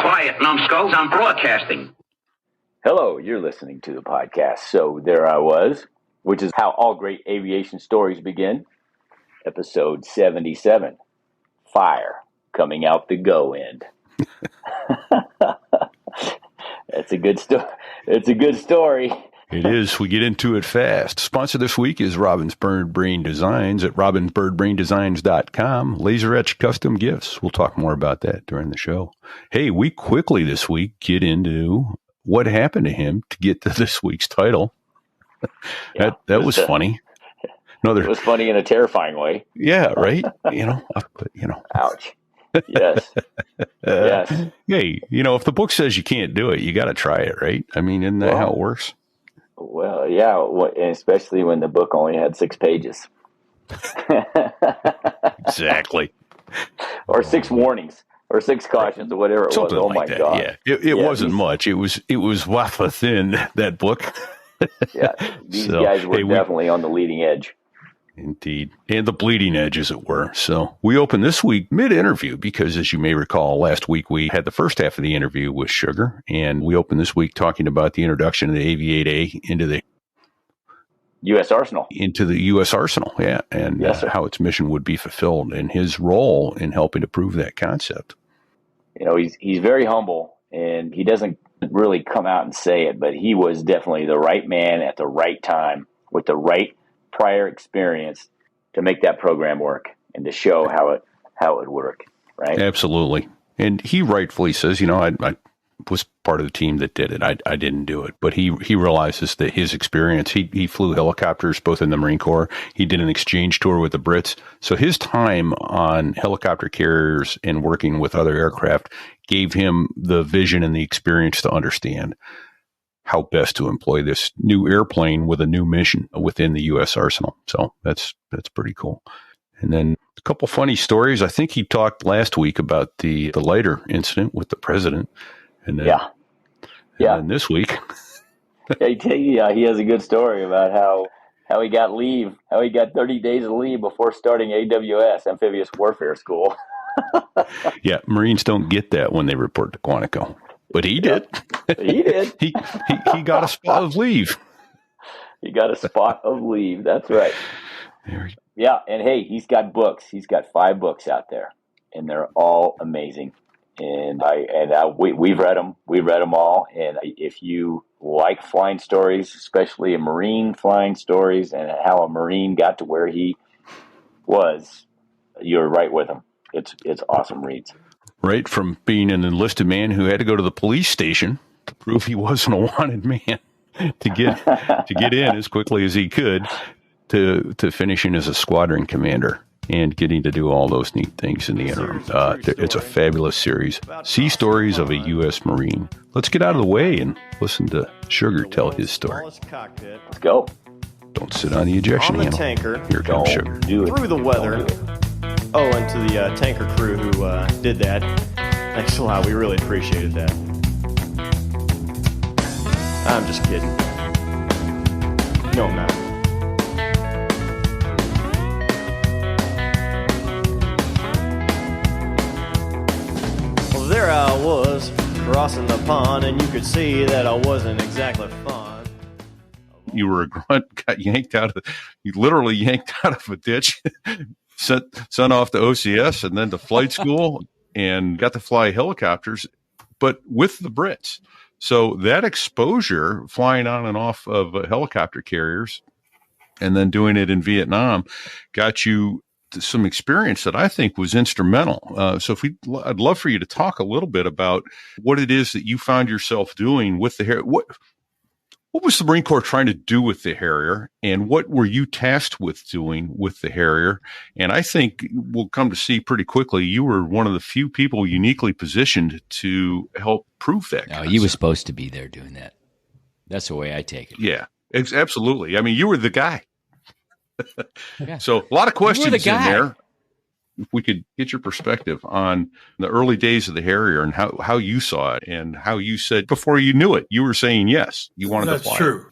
Quiet, numbskulls, I'm broadcasting. Hello, you're listening to the podcast. So there I was, which is how all great aviation stories begin. Episode 77, Fire Coming Out the Go End. That's a good story. It's a good story. It is. We get into it fast. Sponsor this week is Robin's Bird Brain Designs at robinsbirdbraindesigns.com. Laser etched custom gifts. We'll talk more about that during the show. Hey, we quickly this week get into what happened to him to get to this week's title. Yeah, that was funny. It was funny in a terrifying way. Yeah, right? Ouch. Yes. Yes. Hey, if the book says you can't do it, you got to try it, right? I mean, isn't that how it works? Well, yeah, especially when the book only had 6 pages. Exactly. Or 6 warnings, or 6 cautions, or whatever it Something was. Oh like my that. God! Yeah, it wasn't much. It was wafer thin, that book. Yeah, these guys were definitely on the leading edge. Indeed. And the bleeding edge, as it were. So we open this week mid-interview because, as you may recall, last week we had the first half of the interview with Sugar, and we open this week talking about the introduction of the AV-8A into the U.S. Arsenal. Into the U.S. Arsenal, yeah, and how its mission would be fulfilled and his role in helping to prove that concept. He's very humble, and he doesn't really come out and say it, but he was definitely the right man at the right time with the right prior experience to make that program work and to show how it would work, right? Absolutely. And he rightfully says, I was part of the team that did it. I didn't do it. But he realizes that his experience, he flew helicopters both in the Marine Corps. He did an exchange tour with the Brits. So his time on helicopter carriers and working with other aircraft gave him the vision and the experience to understand how best to employ this new airplane with a new mission within the U.S. Arsenal. So that's pretty cool. And then a couple funny stories. I think he talked last week about the lighter incident with the president. And then, and this week. He has a good story about how he got leave, how he got 30 days of leave before starting AWS, Amphibious Warfare School. Yeah, Marines don't get that when they report to Quantico. But he did. He did. he got a spot of leave. He got a spot of leave. That's right. Yeah, and hey, he's got books. He's got 5 books out there, and they're all amazing. And we've read them. We've read them all. And if you like flying stories, especially Marine flying stories, and how a Marine got to where he was, you're right with him. It's awesome reads. Right, from being an enlisted man who had to go to the police station to prove he wasn't a wanted man to get in as quickly as he could to finishing as a squadron commander and getting to do all those neat things in the interim. It's a fabulous series. Sea Stories of a U.S. Marine. Let's get out of the way and listen to Sugar tell his story. Let's go. Don't sit on the ejection handle. Tanker. Here comes Sugar. Through the weather. Oh, and to the tanker crew who did that. Thanks a lot. We really appreciated that. I'm just kidding. No, I'm not. Well, there I was, crossing the pond, and you could see that I wasn't exactly fond. You were a grunt, you literally yanked out of a ditch. Sent off to OCS and then to flight school and got to fly helicopters, but with the Brits. So that exposure, flying on and off of helicopter carriers and then doing it in Vietnam, got you some experience that I think was instrumental. So I'd love for you to talk a little bit about what it is that you found yourself doing with the Harrier. What was the Marine Corps trying to do with the Harrier, and what were you tasked with doing with the Harrier? And I think we'll come to see pretty quickly you were one of the few people uniquely positioned to help prove that. No, you were supposed to be there doing that. That's the way I take it. Yeah, absolutely. I mean, you were the guy. Yeah. So a lot of questions in there. If we could get your perspective on the early days of the Harrier and how you saw it and how you said before you knew it, you were saying yes, you wanted to fly. That's true.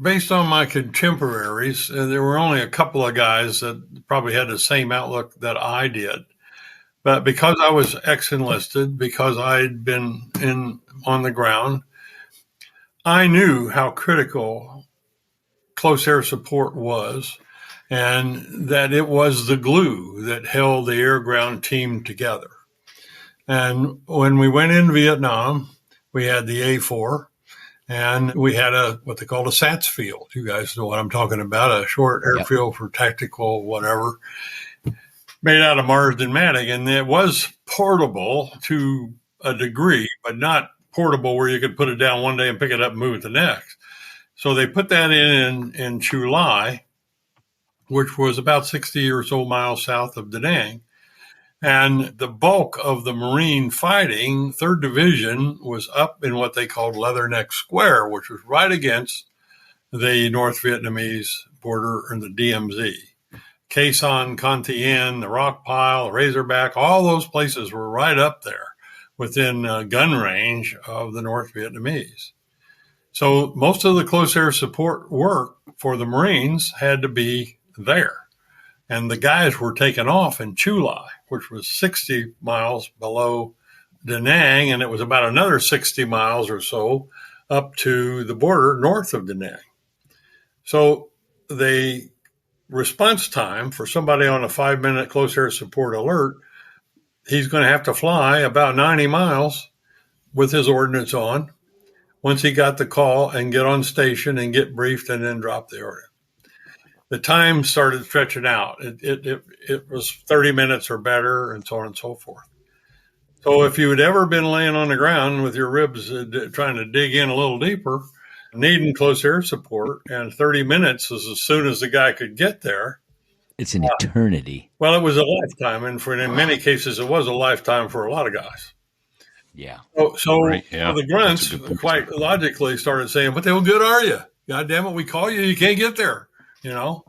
Based on my contemporaries, there were only a couple of guys that probably had the same outlook that I did. But because I was ex-enlisted, because I'd been on the ground, I knew how critical close air support was, and that it was the glue that held the air-ground team together. And when we went in Vietnam, we had the A4, and we had what they called a SATS field. You guys know what I'm talking about, a short airfield for tactical whatever, made out of Marsden matting. And it was portable to a degree, but not portable where you could put it down one day and pick it up and move it the next. So they put that in Chu Lai, which was about 60 or so miles south of Da Nang. And the bulk of the Marine fighting, 3rd Division, was up in what they called Leatherneck Square, which was right against the North Vietnamese border and the DMZ. Khe Sanh, Con Thien, the Rock Pile, the Razorback, all those places were right up there within gun range of the North Vietnamese. So most of the close air support work for the Marines had to be there. And the guys were taken off in Chu Lai, which was 60 miles below Da Nang, and it was about another 60 miles or so up to the border north of Da Nang. So the response time for somebody on a 5-minute close air support alert, he's going to have to fly about 90 miles with his ordnance on once he got the call and get on station and get briefed and then drop the ordnance. The time started stretching out. It was 30 minutes or better, and so on and so forth. So if you had ever been laying on the ground with your ribs trying to dig in a little deeper, needing close air support, and 30 minutes is as soon as the guy could get there. It's an eternity. Well, it was a lifetime, and in many cases, it was a lifetime for a lot of guys. Yeah. So the grunts quite logically started saying, "What the hell good are you? God damn it, we call you, you can't get there." You know,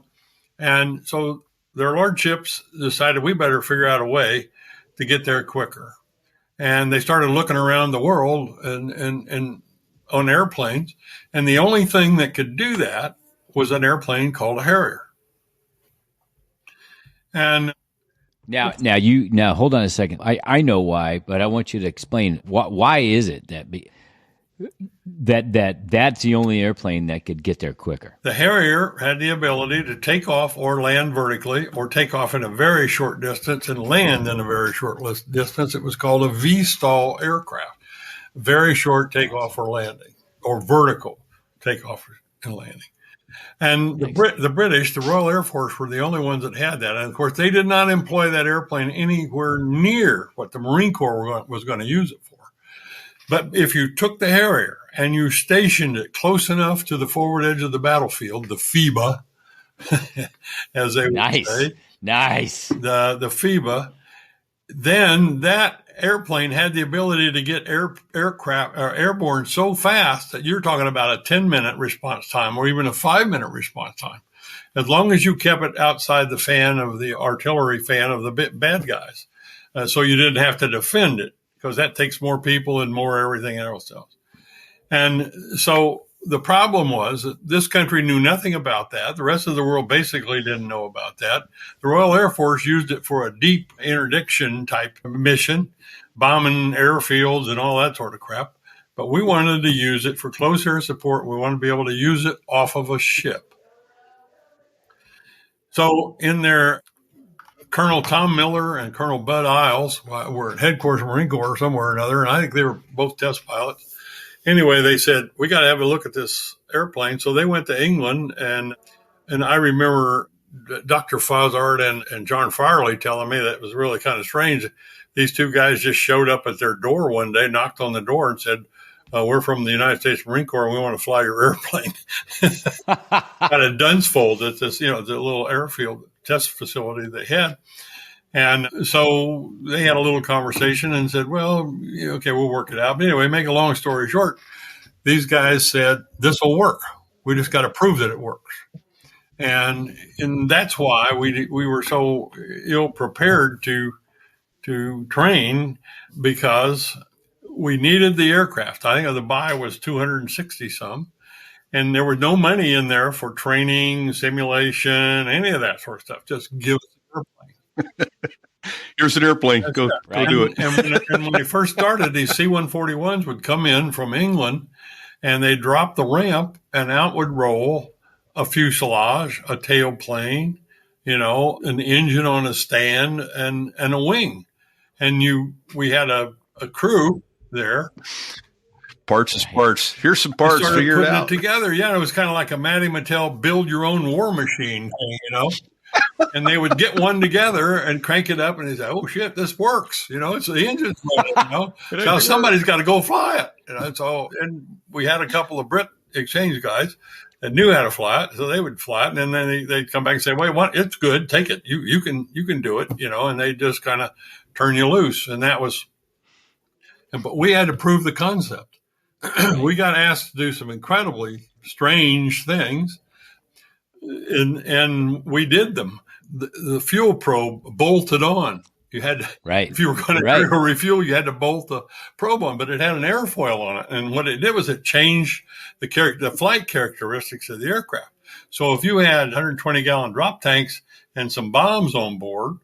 and so their lordships decided we better figure out a way to get there quicker. And they started looking around the world and on airplanes. And the only thing that could do that was an airplane called a Harrier. And now hold on a second. I know why, but I want you to explain why is it that's the only airplane that could get there quicker. The Harrier had the ability to take off or land vertically, or take off in a very short distance and land in a very short distance. It was called a V-stall aircraft, very short takeoff or landing, or vertical takeoff and landing. And the British, the Royal Air Force, were the only ones that had that. And of course, they did not employ that airplane anywhere near what the Marine Corps was going to use it for. But if you took the Harrier and you stationed it close enough to the forward edge of the battlefield, the FIBA, as they would say, the FIBA, then that airplane had the ability to get airborne so fast that you're talking about a 10-minute response time or even a 5-minute response time, as long as you kept it outside the fan of the artillery fan of the bad guys, so you didn't have to defend it, because that takes more people and more everything else. And so the problem was that this country knew nothing about that. The rest of the world basically didn't know about that. The Royal Air Force used it for a deep interdiction type mission, bombing airfields and all that sort of crap. But we wanted to use it for close air support. We wanted to be able to use it off of a ship. So in there, Colonel Tom Miller and Colonel Bud Isles were at headquarters of Marine Corps somewhere or another, and I think they were both test pilots. Anyway, they said, we got to have a look at this airplane. So they went to England, and I remember Dr. Fozard and John Farley telling me that it was really kind of strange. These two guys just showed up at their door one day, knocked on the door and said, we're from the United States Marine Corps, and we want to fly your airplane. At a Dunsfold at this, the little airfield test facility they had. And so they had a little conversation and said, well, okay, we'll work it out. But anyway, make a long story short, these guys said, this will work. We just got to prove that it works. And that's why we were so ill prepared to train, because we needed the aircraft. I think the buy was 260 some. And there was no money in there for training, simulation, any of that sort of stuff. Just give us the airplane. Here's an airplane. Go do it. And when they first started, these C-141s would come in from England, and they'd drop the ramp, and out would roll a fuselage, a tailplane, an engine on a stand, and a wing. And we had a crew there. Parts is parts. Here's some parts. Figure it out. Together. Yeah, it was kind of like a Matty Mattel build your own war machine thing, And they would get one together and crank it up, and they say, "Oh shit, this works!" It's the engine's running. So somebody's got to go fly it. So, and we had a couple of Brit exchange guys that knew how to fly it, so they would fly it, and then they'd come back and say, "Wait, what? It's good. Take it. You can do it." And they just kind of turn you loose, and that was. But we had to prove the concept. We got asked to do some incredibly strange things, and we did them. The fuel probe bolted on. You had to, if you were going to refuel, you had to bolt the probe on, but it had an airfoil on it. And what it did was it changed the flight characteristics of the aircraft. So if you had 120-gallon drop tanks and some bombs on board,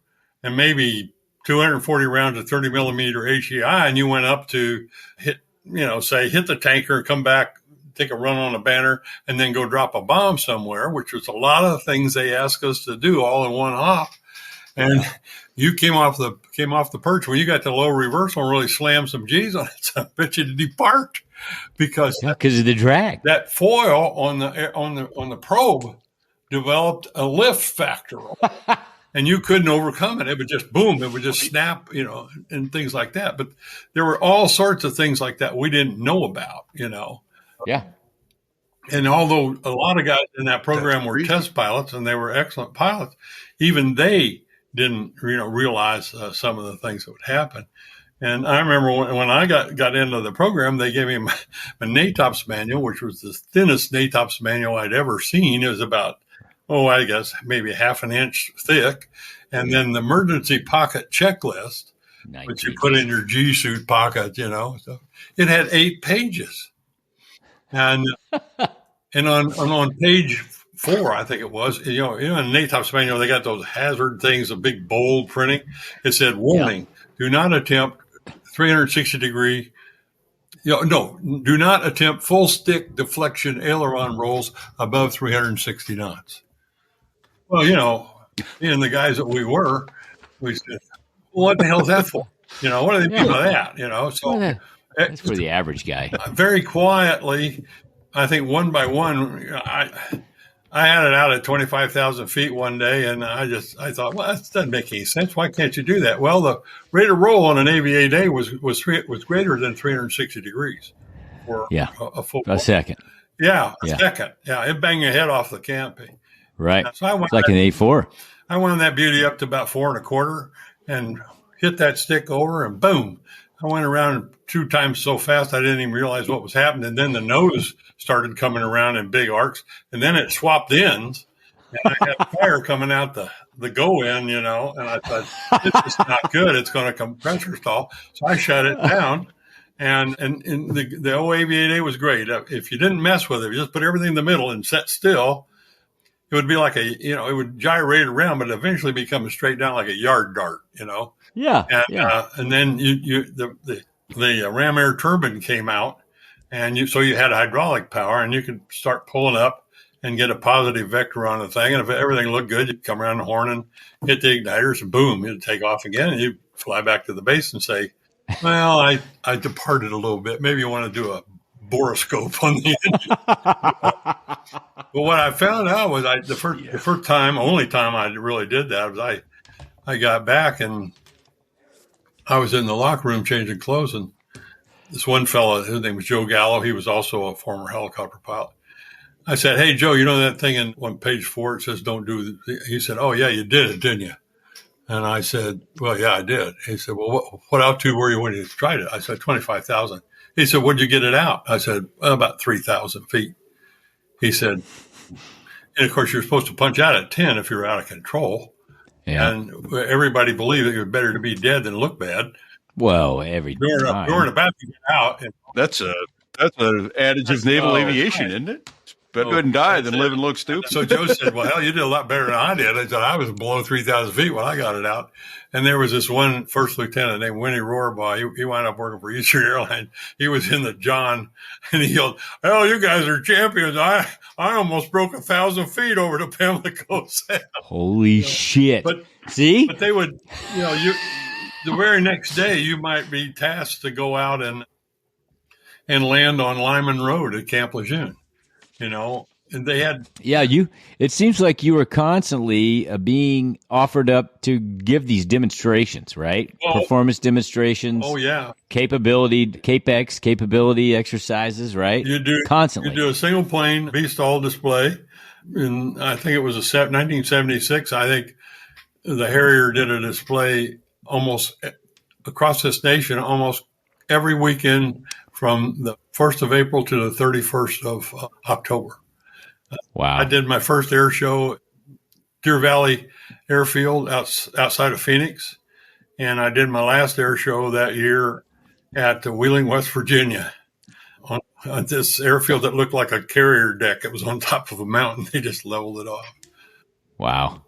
and maybe 240 rounds of 30 millimeter HEI, and you went up to hit the tanker, come back, take a run on a banner, and then go drop a bomb somewhere, which was a lot of things they asked us to do all in one hop. And you came off the perch when you got to low reversal and really slammed some G's on it. So I bet you to depart because of the drag. That foil on the probe developed a lift factor. And you couldn't overcome it. It would just boom. It would just snap, and things like that. But there were all sorts of things like that we didn't know about, Yeah. And although a lot of guys in that program were test pilots and they were excellent pilots, even they didn't, realize some of the things that would happen. And I remember when I got into the program, they gave me my NATOPS manual, which was the thinnest NATOPS manual I'd ever seen. It was about, I guess maybe half an inch thick. And then the emergency pocket checklist, which you put in your G suit pocket, So it had 8 pages. And on page 4, I think it was, in NATOPS manual, they got those hazard things, a big bold printing. It said, warning, do not attempt 360 degree. Do not attempt full stick deflection aileron rolls above 360 knots. Well, being the guys that we were, we said, well, what the hell is that for? What do they mean by that? So that's for the average guy. Very quietly, I think one by one, I had it out at 25,000 feet one day, and I thought, well, that doesn't make any sense. Why can't you do that? Well, the rate of roll on an AVA day was greater than 360 degrees for a full second. Yeah, a second. Yeah, it banged your head off the canopy. Right. So it's like an A4. I wound that beauty up to about 4 1/4 and hit that stick over, and boom. I went around 2 times so fast I didn't even realize what was happening. And then the nose started coming around in big arcs, and then it swapped ends, and I had fire coming out the go end, and I thought, this is not good. It's going to compressor stall. So I shut it down, and the OAVA was great. If you didn't mess with it, you just put everything in the middle and set still, it would be like it would gyrate around, but eventually become straight down like a yard dart, Yeah. And then the ram air turbine came out, and so you had hydraulic power, and you could start pulling up and get a positive vector on the thing. And if everything looked good, you'd come around the horn and hit the igniters, and boom, it'd take off again, and you'd fly back to the base and say, well, I departed a little bit. Maybe you want to do a boroscope on the engine. But what I found out was the first time, only time I really did that was I got back, and I was in the locker room changing clothes, and this one fellow, his name was Joe Gallo. He was also a former helicopter pilot. I said, hey, Joe, that thing on page 4, it says don't do it. He said, oh, yeah, you did it, didn't you? And I said, well, yeah, I did. He said, well, what altitude were you when you tried it? I said, 25,000. He said, what'd you get it out? I said, well, about 3,000 feet. He said, and of course, you're supposed to punch out at 10 if you're out of control. Yeah. And everybody believed that you're better to be dead than look bad. Well, every time. You're about to get out. That's an adage of naval aviation, isn't it? Better good and die than live and look stupid. So Joe said, well, hell, you did a lot better than I did. I said, I was below 3,000 feet when I got it out. And there was this one first lieutenant named Winnie Rohrbaugh. He wound up working for Eastern Airlines. He was in the John, and he yelled, hell, you guys are champions. I almost broke 1,000 feet over to Pimlico Sound. Holy shit. But see? But they would, the very next day, you might be tasked to go out and land on Lyman Road at Camp Lejeune. And they had. Yeah, it seems like you were constantly being offered up to give these demonstrations, right? Performance demonstrations. Oh, yeah. CAPEX capability exercises, right? You do. Constantly. You do a single plane beast all display. And I think it was 1976. I think the Harrier did a display almost across this nation, almost every weekend from the 1st of April to the 31st of October. Wow. I did my first air show, Deer Valley Airfield outside of Phoenix. And I did my last air show that year at Wheeling, West Virginia, on this airfield that looked like a carrier deck. It was on top of a mountain. They just leveled it off. Wow.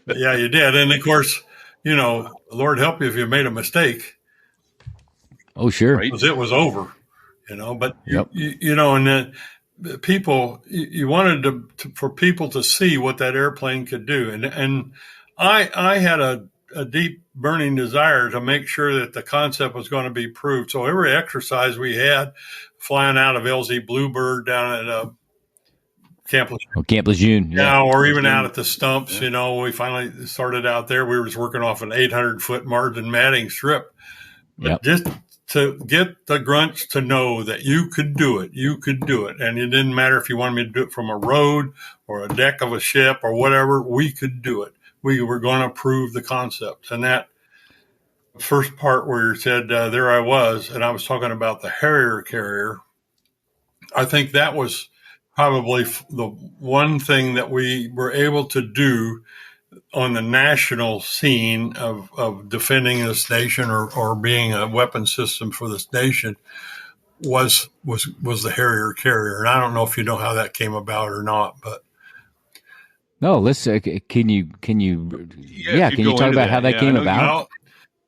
Yeah, you did. And of course, Lord help you if you made a mistake. Oh, sure. Because it was over, but, yep. And then people, you wanted for people to see what that airplane could do. And I had a deep burning desire to make sure that the concept was going to be proved. So every exercise we had, flying out of LZ Bluebird down at Camp Lejeune. Yeah, or even out at the stumps, we finally started out there. We were just working off an 800-foot margin matting strip. But just to get the grunts to know that you could do it. And it didn't matter if you wanted me to do it from a road or a deck of a ship or whatever, we could do it. We were going to prove the concept. And that first part where you said, there I was, and I was talking about the Harrier carrier, I think that was probably the one thing that we were able to do on the national scene of defending this nation or being a weapon system for this nation was the Harrier carrier. And I don't know if you know how that came about or not, but. No, let's, can you talk about how that came about?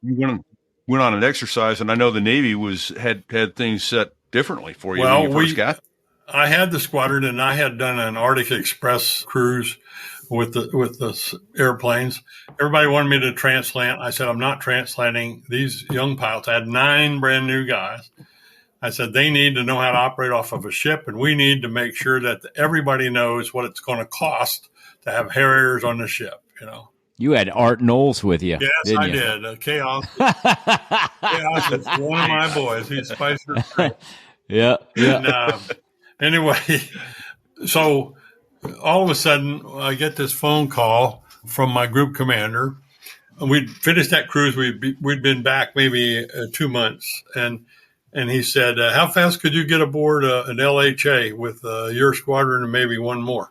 You went on an exercise, and I know the Navy had things set differently for you when you first got. I had the squadron, and I had done an Arctic Express cruise with the airplanes. Everybody wanted me to translant. I said, I'm not transplanting these young pilots. I had 9 brand new guys. I said, they need to know how to operate off of a ship, and we need to make sure that everybody knows what it's going to cost to have Harriers on the ship, You had Art Knowles with you. Yes, I did. Chaos is one of my boys. He's Spicer. Yeah. And, anyway, so all of a sudden, I get this phone call from my group commander. We'd finished that cruise. We'd been back maybe 2 months. And he said, how fast could you get aboard an LHA with your squadron and maybe one more?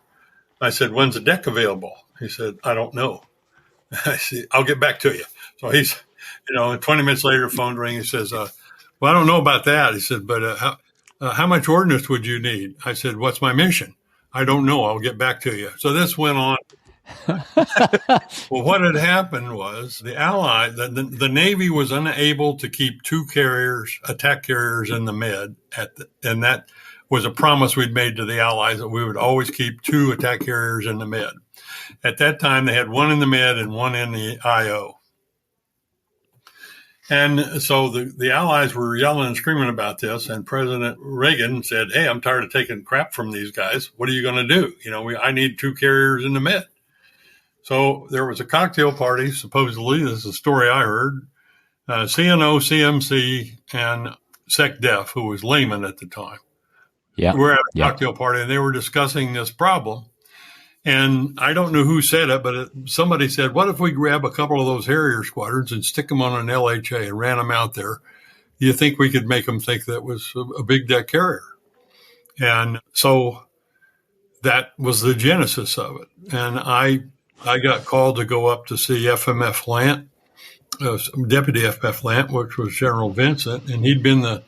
I said, when's the deck available? He said, I don't know. I said, I'll get back to you. So he's, 20 minutes later, the phone rang. He says, well, I don't know about that. He said, but how much ordnance would you need? I said, what's my mission? I don't know. I'll get back to you. So this went on. Well, what had happened was the Navy was unable to keep 2 attack carriers in the mid, and that was a promise we'd made to the Allies that we would always keep 2 attack carriers in the mid. At that time, they had 1 in the mid and 1 in the IO. And so the Allies were yelling and screaming about this, and President Reagan said, hey, I'm tired of taking crap from these guys. What are you going to do? I need 2 carriers in the mid. So there was a cocktail party, supposedly, this is a story I heard, CNO, CMC, and SecDef, who was layman at the time. Yeah. We're at a cocktail party, and they were discussing this problem. And I don't know who said it, but somebody said, what if we grab a couple of those Harrier squadrons and stick them on an LHA and ran them out there? You think we could make them think that was a big deck carrier? And so that was the genesis of it. And I got called to go up to see FMF Lant, Deputy FMF Lant, which was General Vincent, and he'd been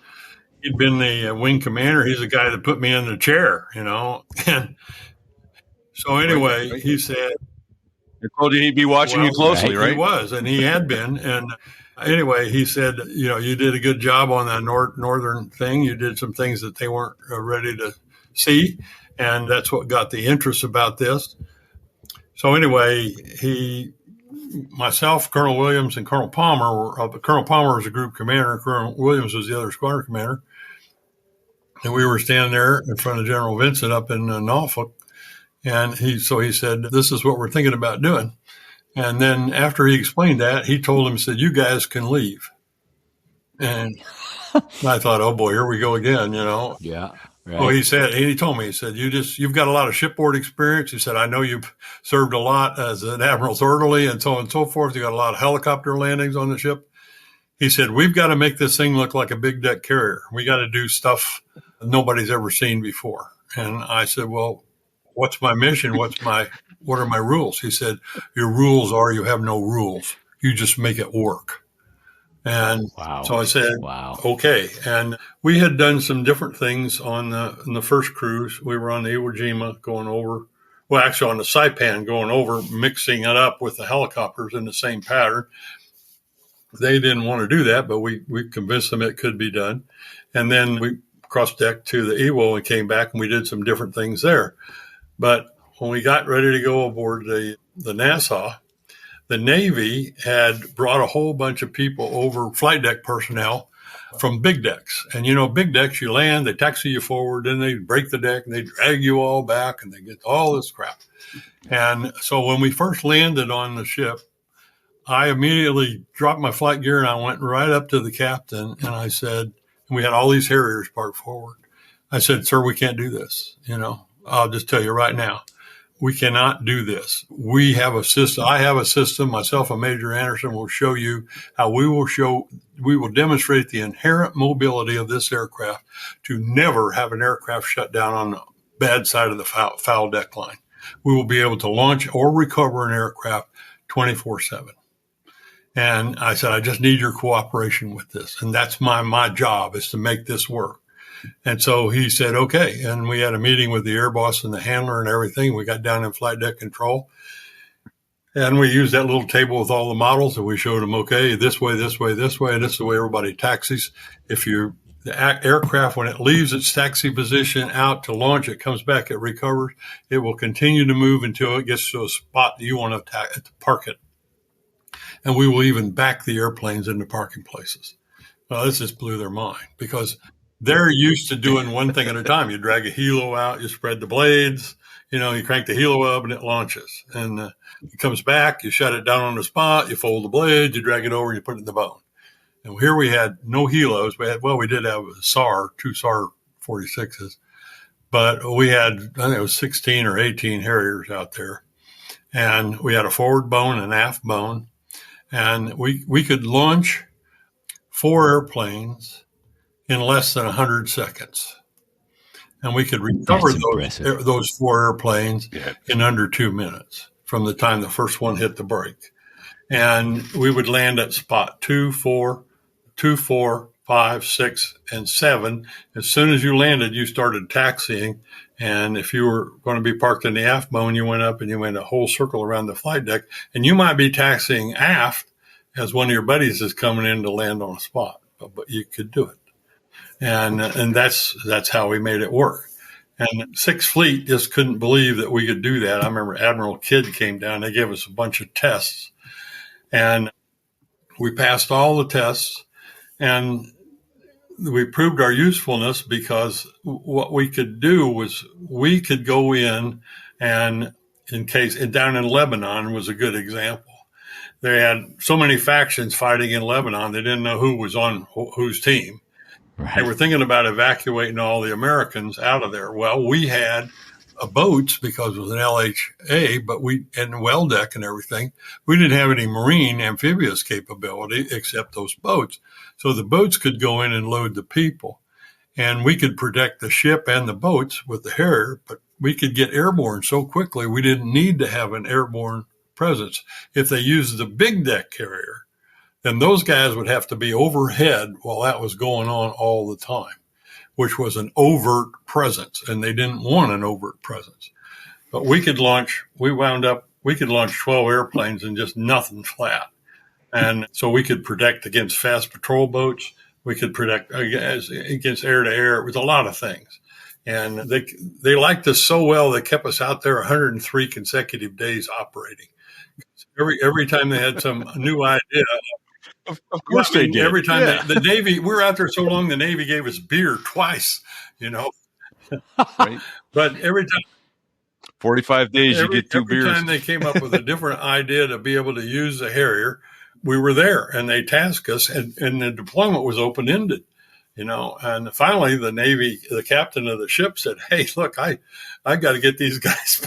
he'd been the wing commander. He's the guy that put me in the chair, And so anyway, he said, I told you he'd be watching you closely, right? He was, and he had been. And anyway, he said, you did a good job on that northern thing. You did some things that they weren't ready to see, and that's what got the interest about this. So anyway, myself, Colonel Williams, and Colonel Palmer Colonel Palmer was a group commander, and Colonel Williams was the other squadron commander. And we were standing there in front of General Vincent up in Norfolk. And he said, this is what we're thinking about doing. And then after he explained that, he told him, said, you guys can leave. And I thought, oh boy, here we go again, Yeah. Right. Well, he told me, you've got a lot of shipboard experience. He said, I know you've served a lot as an admiral's orderly and so on and so forth. You got a lot of helicopter landings on the ship. He said, we've got to make this thing look like a big deck carrier. We got to do stuff nobody's ever seen before. And I said, well, what's my mission? What are my rules? He said, your rules are you have no rules. You just make it work. And so I said, okay. And we had done some different things on the first cruise. We were on the Iwo Jima going over, actually on the Saipan going over, mixing it up with the helicopters in the same pattern. They didn't want to do that, but we convinced them it could be done. And then we crossed deck to the Iwo and came back and we did some different things there. But when we got ready to go aboard the Nassau, the Navy had brought a whole bunch of people over, flight deck personnel from big decks. And, big decks, you land, they taxi you forward, then they break the deck and they drag you all back and they get all this crap. And so when we first landed on the ship, I immediately dropped my flight gear and I went right up to the captain and I said, and we had all these Harriers parked forward. I said, sir, we can't do this. I'll just tell you right now, we cannot do this. We have a system. I have a system. Myself and Major Anderson will show you how we will demonstrate the inherent mobility of this aircraft to never have an aircraft shut down on the bad side of the foul deck line. We will be able to launch or recover an aircraft 24/7. And I said, I just need your cooperation with this. And that's my job is to make this work. And so he said, okay. And we had a meeting with the air boss and the handler and everything. We got down in flight deck control and we used that little table with all the models and we showed them, okay, this way, this way, this way. And this is the way everybody taxis. The aircraft, when it leaves its taxi position out to launch, it comes back, it recovers. It will continue to move until it gets to a spot that you want to park it. And we will even back the airplanes into parking places. Well, this just blew their mind because they're used to doing one thing at a time. You drag a helo out, you spread the blades, you crank the helo up and it launches. And it comes back, you shut it down on the spot, you fold the blades, you drag it over, and you put it in the bone. And here we had no helos. We did have a SAR, two SAR 46s, but we had, I think it was 16 or 18 Harriers out there. And we had a forward bone and aft bone. And we could launch 4 airplanes in less than 100 seconds. And we could recover those 4 airplanes in under 2 minutes from the time the first one hit the brake. And we would land at spot 2, 4, 5, 6, and 7. As soon as you landed, you started taxiing. And if you were going to be parked in the aft bone, you went up and you went a whole circle around the flight deck. And you might be taxiing aft as one of your buddies is coming in to land on a spot, but you could do it. And that's how we made it work. And Sixth Fleet just couldn't believe that we could do that. I remember Admiral Kidd came down. They gave us a bunch of tests. And we passed all the tests. And we proved our usefulness because what we could do was we could go in and down in Lebanon was a good example. They had so many factions fighting in Lebanon, they didn't know who was on whose team. Right. They were thinking about evacuating all the Americans out of there. Well, we had boats because it was an LHA, but and well deck and everything. We didn't have any marine amphibious capability except those boats. So the boats could go in and load the people. And we could protect the ship and the boats with the Harrier, but we could get airborne so quickly we didn't need to have an airborne presence. If they used the big deck carrier, then those guys would have to be overhead while that was going on all the time. which was an overt presence, and they didn't want an overt presence. But we could launch 12 airplanes and just nothing flat. And so we could protect against fast patrol boats. We could protect against air-to-air. It was a lot of things. And they liked us so well, they kept us out there 103 consecutive days operating. Every time they had some new idea. Of course they did. Every time the Navy, we were out there so long, the Navy gave us beer twice, Right. But every time, 45 days, you get 2 beers. Every time they came up with a different idea to be able to use the Harrier, we were there, and they tasked us, and the deployment was open-ended, And finally, the captain of the ship said, "Hey, look, I got to get these guys,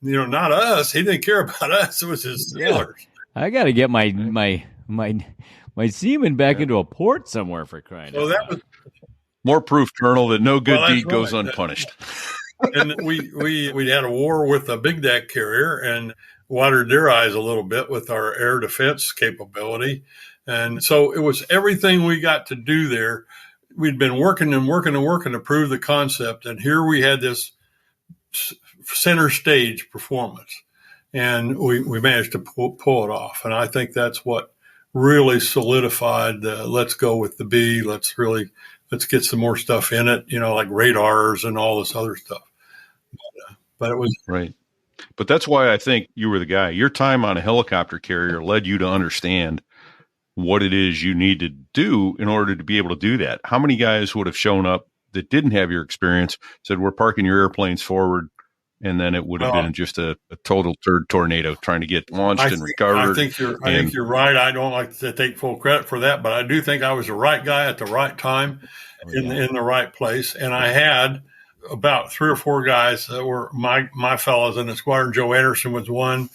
not us. He didn't care about us. It was his sailors. I got to get my seamen back into a port somewhere, for crying out loud." That was more proof, Colonel, that no good deed goes unpunished. And we had a war with a big deck carrier and watered their eyes a little bit with our air defense capability. And so it was everything we got to do there. We'd been working to prove the concept. And here we had this center stage performance, and we managed to pull it off. And I think that's what really solidified let's go with the B. Let's get some more stuff in it, like radars and all this other stuff. But it was right. But that's why I think you were the guy. Your time on a helicopter carrier led you to understand what it is you need to do in order to be able to do that. How many guys would have shown up that didn't have your experience, said, "We're parking your airplanes forward," and then it would have been just a total third tornado trying to get launched and recovered? I think you're right. I don't like to take full credit for that, but I do think I was the right guy at the right time in the right place. And I had about 3 or 4 guys that were my fellows in the squadron. Joe Anderson was one.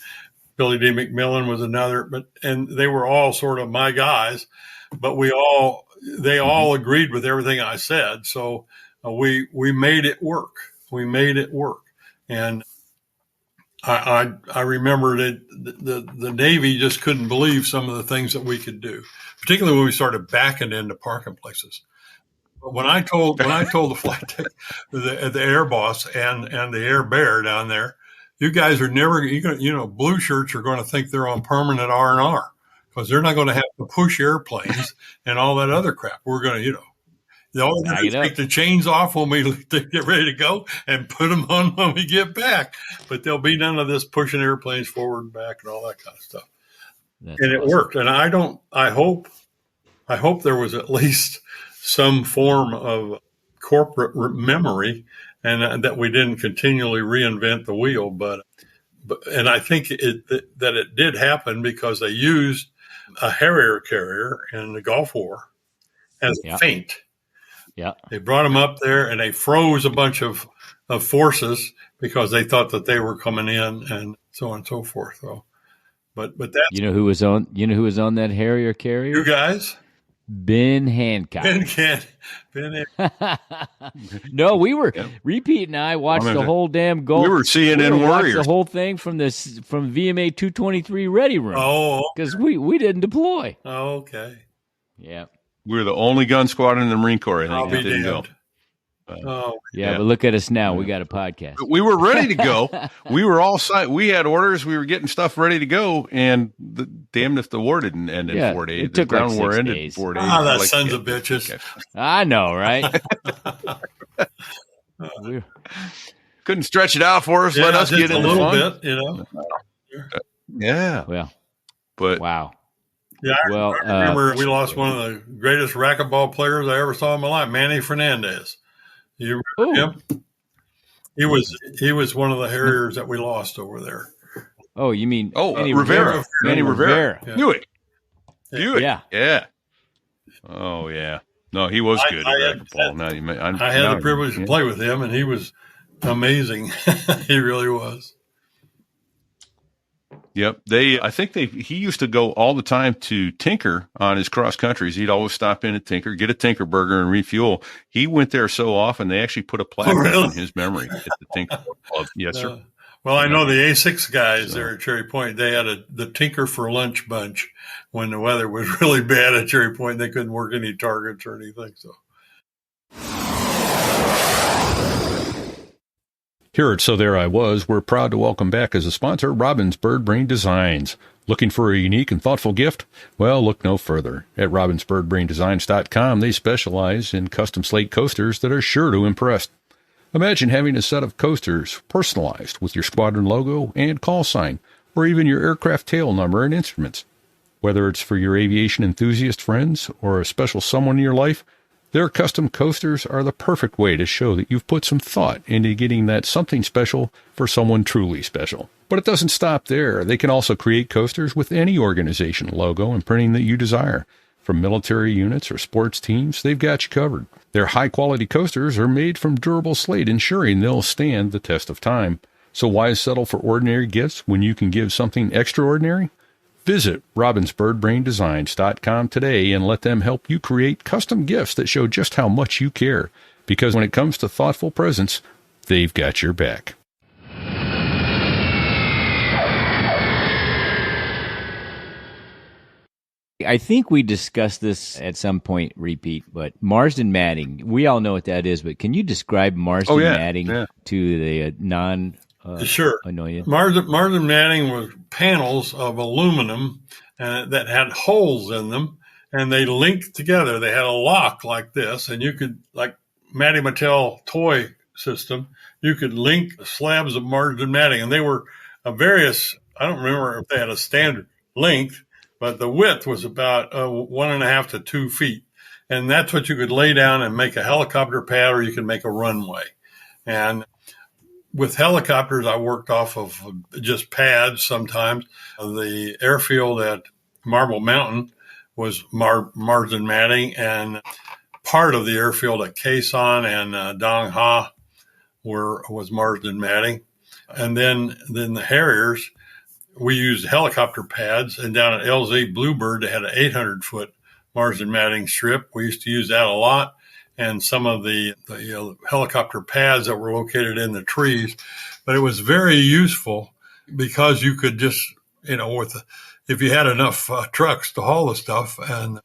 Billy D. McMillan was another, and they were all sort of my guys, but they all agreed with everything I said. So we made it work. And I remember that the Navy just couldn't believe some of the things that we could do, particularly when we started backing into parking places. But when I told the flight tech, the air boss and the air bear down there, you guys are never, blue shirts are going to think they're on permanent R&R because they're not going to have to push airplanes and all that other crap. We're going to, the only thing is take the chains off when we get ready to go and put them on when we get back. But there'll be none of this pushing airplanes forward and back and all that kind of stuff. That's awesome. It worked. And I hope there was at least some form of corporate memory, and that we didn't continually reinvent the wheel. But I think that it did happen because they used a Harrier carrier in the Gulf War as a feint. Yeah, they brought them up there and they froze a bunch of forces because they thought that they were coming in, and so on and so forth. So, but that who was on that Harrier carrier? You guys. Ben Hancock. Ben No, we were Repeat and I watched the whole damn Gulf. We were CNN Warriors. The whole thing from VMA 223 Ready Room. Oh, because we didn't deploy. Oh, okay. Yeah, we were the only gun squadron in the Marine Corps. I think that didn't go. But look at us now. We got a podcast. But we were ready to go. We were all signed. We had orders. We were getting stuff ready to go. And damned if the war didn't end in 4 days. It took the ground war ended days. in 4 days. That sons of bitches. Okay. I know, right? Couldn't stretch it out for us. Let us get in a little fun. bit, Yeah. Well, but wow. Yeah, I remember we lost one of the greatest racquetball players I ever saw in my life, Manny Fernandez. You remember him? He was one of the Harriers that we lost over there. Oh, you mean Rivera? Manny Rivera. Yeah. Buick. Yeah. Oh yeah. No, he was good at racquetball. I had the privilege to play with him, and he was amazing. He really was. Yep. He used to go all the time to Tinker on his cross countries. He'd always stop in at Tinker, get a Tinker burger and refuel. He went there so often, they actually put a plaque in his memory at the Tinker Club. Yes, sir. Well, I know the A6 guys there at Cherry Point, they had the Tinker for lunch bunch when the weather was really bad at Cherry Point. They couldn't work any targets or anything. So Here at So There I Was, we're proud to welcome back as a sponsor Robin's Bird Brain Designs. Looking for a unique and thoughtful gift? Well, look no further. At robinsbirdbraindesigns.com, they specialize in custom slate coasters that are sure to impress. Imagine having a set of coasters personalized with your squadron logo and call sign, or even your aircraft tail number and instruments. Whether it's for your aviation enthusiast friends or a special someone in your life, their custom coasters are the perfect way to show that you've put some thought into getting that something special for someone truly special. But it doesn't stop there. They can also create coasters with any organization logo and printing that you desire. From military units or sports teams, they've got you covered. Their high-quality coasters are made from durable slate, ensuring they'll stand the test of time. So why settle for ordinary gifts when you can give something extraordinary? Visit robinsbirdbraindesigns.com today and let them help you create custom gifts that show just how much you care. Because when it comes to thoughtful presents, they've got your back. I think we discussed this at some point, repeat, but Marsden matting, we all know what that is, but can you describe Marsden matting to the Sure. anointed? Marsden matting was panels of aluminum that had holes in them, and they linked together. They had a lock like this, and you could, like Matty Mattel toy system, you could link slabs of Marsden matting, and they were various. I don't remember if they had a standard length, but the width was about 1.5 to 2 feet, and that's what you could lay down and make a helicopter pad, or you could make a runway. And with helicopters, I worked off of just pads sometimes. The airfield at Marble Mountain was Marsden matting, and part of the airfield at Quezon and Dong Ha was Marsden matting. And then the Harriers, we used helicopter pads, and down at LZ Bluebird, they had an 800-foot Marsden matting strip. We used to use that a lot. And some of the helicopter pads that were located in the trees. But it was very useful because you could just, if you had enough trucks to haul the stuff and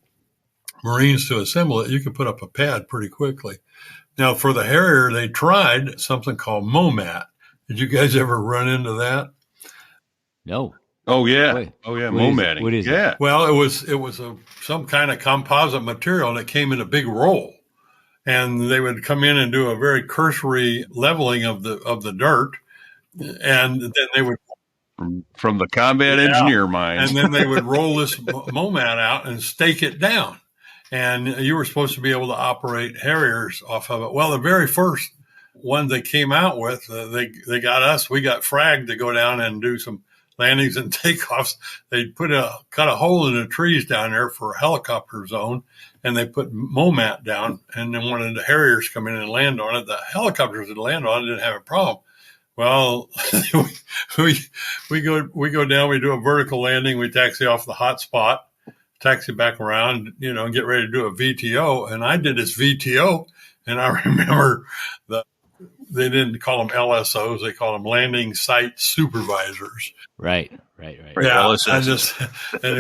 Marines to assemble it, you could put up a pad pretty quickly. Now, for the Harrier, they tried something called MOMAT. Did you guys ever run into that? No. Oh yeah. Wait, MOMATting. What is it? Well, it was some kind of composite material that came in a big roll. And they would come in and do a very cursory leveling of the dirt, and then they would from the combat engineer mind, and then they would roll this MOMAT out and stake it down, and you were supposed to be able to operate Harriers off of it. Well, the very first one they came out with, they got us. We got fragged to go down and do some landings and takeoffs. They cut a hole in the trees down there for a helicopter zone, and they put MOMAT down, and then one of the Harriers come in and land on it. The helicopters that land on it didn't have a problem. Well, we go down, we do a vertical landing, we taxi off the hot spot, taxi back around, and get ready to do a VTO. And I did this VTO, and I remember they didn't call them LSOs, they called them landing site supervisors. Right. Yeah,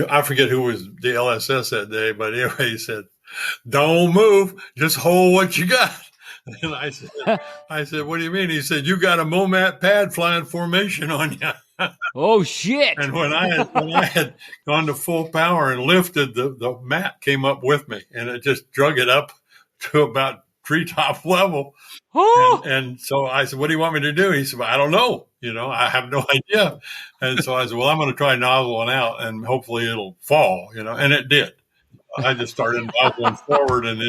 I forget who was the LSS that day, but anyway, he said, "Don't move, just hold what you got." And I said, "What do you mean?" He said, "You got a MOMAT pad flying formation on you." Oh shit! And when I had gone to full power and lifted, the mat came up with me, and it just drug it up to about treetop level. And so I said, "What do you want me to do?" He said, "Well, I don't know. I have no idea." And so I said, "Well, I'm going to try nozzling out, and hopefully it'll fall." And it did. I just started nozzling forward, and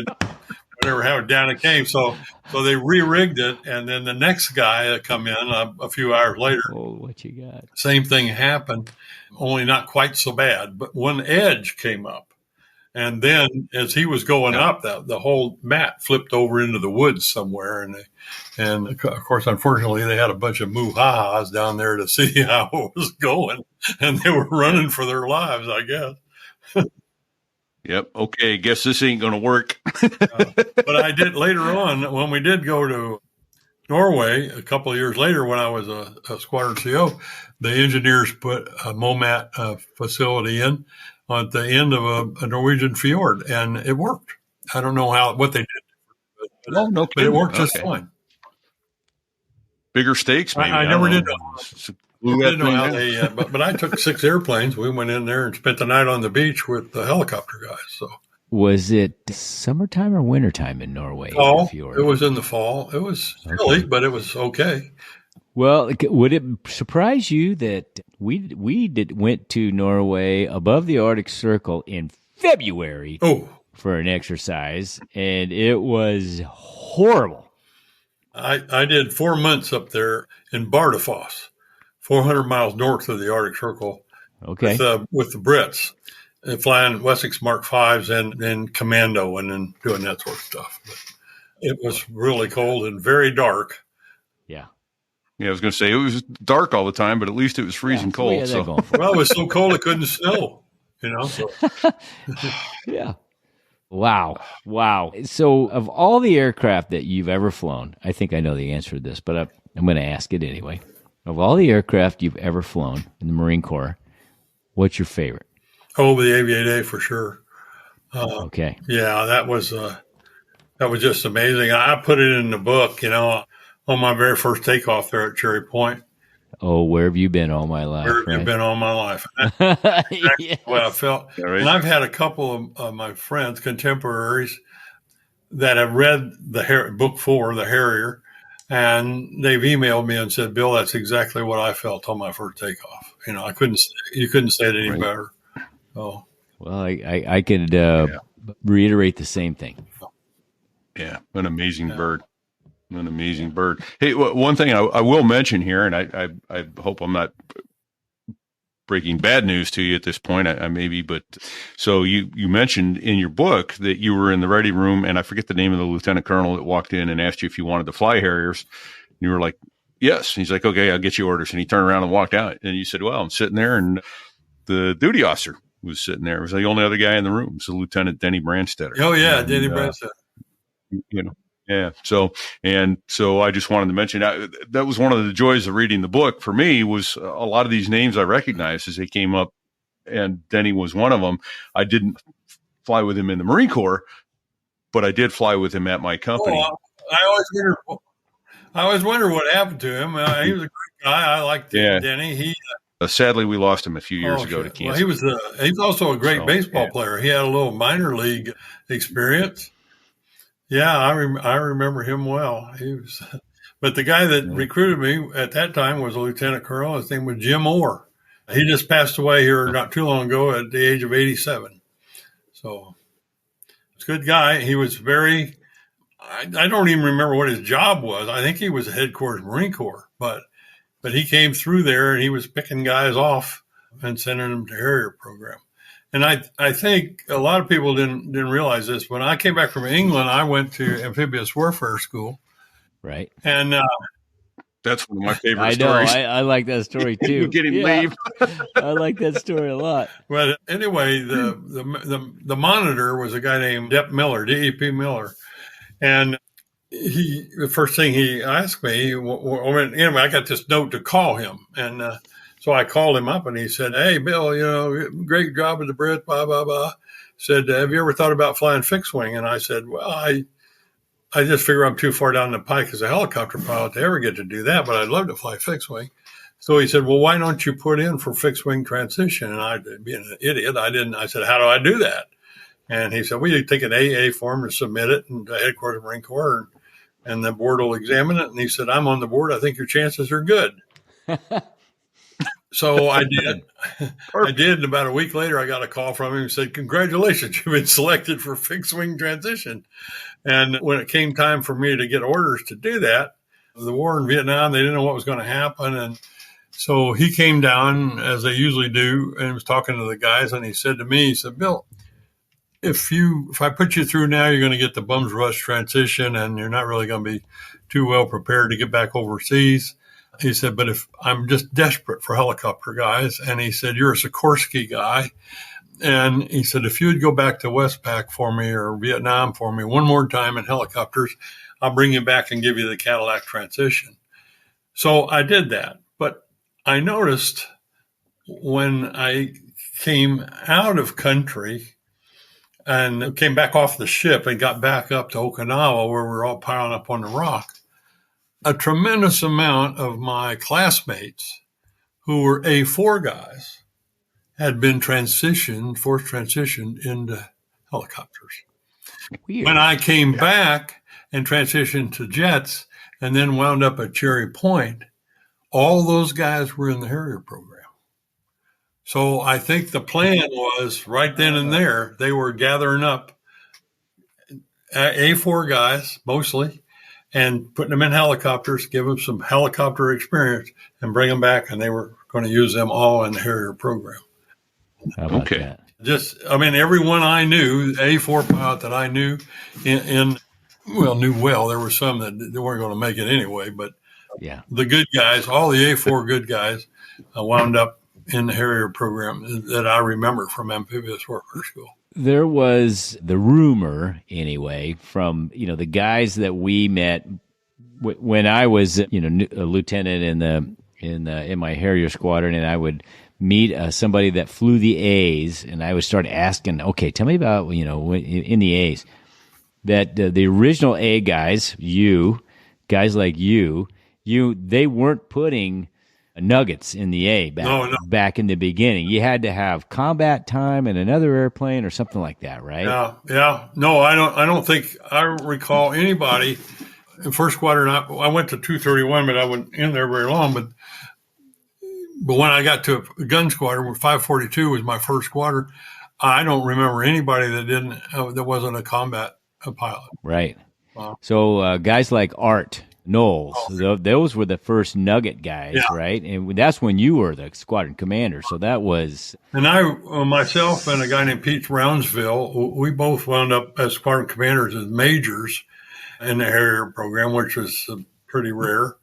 whenever how down it came. So they re-rigged it, and then the next guy that come in a few hours later. Oh, what you got? Same thing happened, only not quite so bad. But one edge came up. And then as he was going up, the whole mat flipped over into the woods somewhere. And of course, unfortunately, they had a bunch of moo-ha-has down there to see how it was going. And they were running for their lives, I guess. Yep. Okay. Guess this ain't going to work. But I did later on, when we did go to Norway a couple of years later, when I was a squadron CO, the engineers put a MOMAT facility in at the end of a Norwegian fjord, and it worked. I don't know what they did, but it worked just fine. bigger stakes, maybe. I never did know. Blew I that didn't know thing how down. they, but I took 6 airplanes. We went in there and spent the night on the beach with the helicopter guys. So Was it summertime or wintertime in Norway? in the fall, fjord? it was in the fall. It was chilly, but it was okay. Well, would it surprise you that we went to Norway above the Arctic Circle in February for an exercise, and it was horrible. I did 4 months up there in Bardufoss, 400 miles north of the Arctic Circle, Okay. with the Brits, flying Wessex Mark Vs and commando and then doing that sort of stuff. But it was really cold and very dark. Yeah. Yeah, I was going to say it was dark all the time, but at least it was freezing cold. So. Well, it was so cold it couldn't snow, So. Yeah. Wow. So of all the aircraft that you've ever flown, I think I know the answer to this, but I'm going to ask it anyway. Of all the aircraft you've ever flown in the Marine Corps, what's your favorite? Oh, the Aviator for sure. Okay. Yeah, that was just amazing. I put it in the book, on my very first takeoff there at Cherry Point. Oh, where have you been all my life? Where have you been all my life? Yes. What I felt. Yeah, right. And I've had a couple of my friends, contemporaries, that have read book 4, The Harrier, and they've emailed me and said, Bill, that's exactly what I felt on my first takeoff. You couldn't say it any better. Oh. Well, I could reiterate the same thing. Yeah, an amazing bird. An amazing bird. Hey, one thing I will mention here, and I hope I'm not breaking bad news to you at this point. I maybe, but so you mentioned in your book that you were in the ready room, and I forget the name of the lieutenant colonel that walked in and asked you if you wanted to fly Harriers. And you were like, yes. And he's like, okay, I'll get you orders. And he turned around and walked out. And you said, well, I'm sitting there, and the duty officer was sitting there. It was the only other guy in the room. It was Lieutenant Denny Branstetter. Oh yeah, Denny Branstetter. Yeah. So I just wanted to mention that was one of the joys of reading the book for me was a lot of these names I recognized as they came up, and Denny was one of them. I didn't fly with him in the Marine Corps, but I did fly with him at my company. I always wonder what happened to him. He was a great guy. I liked Denny. Sadly, we lost him a few years ago to cancer. Well, he's also a great baseball player. He had a little minor league experience. Yeah, I remember him well. But the guy that recruited me at that time was a lieutenant colonel. His name was Jim Orr. He just passed away here not too long ago at the age of 87. So, it's a good guy. He was I don't even remember what his job was. I think he was a headquarters Marine Corps, but he came through there and he was picking guys off and sending them to Harrier program. And I think a lot of people didn't realize this. When I came back from England, I went to Amphibious Warfare School. Right. And that's one of my favorite I know. stories. I like that story too. Getting leave. I like that story a lot. But anyway, the monitor was a guy named D.E.P. Miller. And the first thing he asked me, anyway, I got this note to call him. And so I called him up and he said, hey, Bill, great job with the Brit, blah, blah, blah. Said, have you ever thought about flying fixed wing? And I said, well, I just figure I'm too far down the pike as a helicopter pilot to ever get to do that, but I'd love to fly fixed wing. So he said, well, why don't you put in for fixed wing transition? And I, being an idiot, I said, how do I do that? And he said, well, you take an AA form and submit it and headquarters Marine Corps and the board will examine it. And he said, I'm on the board. I think your chances are good. So I did. And about a week later, I got a call from him and said, congratulations, you've been selected for fixed wing transition. And when it came time for me to get orders to do that, the war in Vietnam, they didn't know what was going to happen. And so he came down, as they usually do, and was talking to the guys. And he said to me, he said, Bill, if I put you through now, you're going to get the bum's rush transition and you're not really going to be too well prepared to get back overseas. He said, but if I'm just desperate for helicopter guys. And he said, you're a Sikorsky guy. And he said, if you would go back to Westpac for me or Vietnam for me one more time in helicopters, I'll bring you back and give you the Cadillac transition. So I did that. But I noticed when I came out of country and came back off the ship and got back up to Okinawa where we were all piling up on the rock, a tremendous amount of my classmates who were A4 guys had been forced transitioned into helicopters. Weird. When I came back and transitioned to jets and then wound up at Cherry Point, all those guys were in the Harrier program. So I think the plan was right then and there, they were gathering up A4 guys mostly and putting them in helicopters, give them some helicopter experience and bring them back. And they were going to use them all in the Harrier program. How about that? Everyone I knew, A4 pilot that I knew knew well. There were some that weren't going to make it anyway, but yeah, the good guys, all the A4 good guys, wound up in the Harrier program that I remember from Amphibious Warfare School. There was the rumor, anyway, from the guys that we met when I was a lieutenant in my Harrier squadron, and I would meet somebody that flew the A's, and I would start asking, okay, tell me about in the A's that the original A guys, guys like you, they weren't putting nuggets in the A back in the beginning. You had to have combat time and another airplane or something like that, right? Yeah. No, I don't think I recall anybody in first squadron. I went to 231, but I wasn't in there very long. But when I got to a gun squadron, where 542 was my first squadron, I don't remember anybody that wasn't a combat pilot. Right. So guys like Art Knowles, those were the first nugget guys, right? And that's when you were the squadron commander. So that was... And myself and a guy named Pete Brownsville, we both wound up as squadron commanders as majors in the Harrier program, which was pretty rare.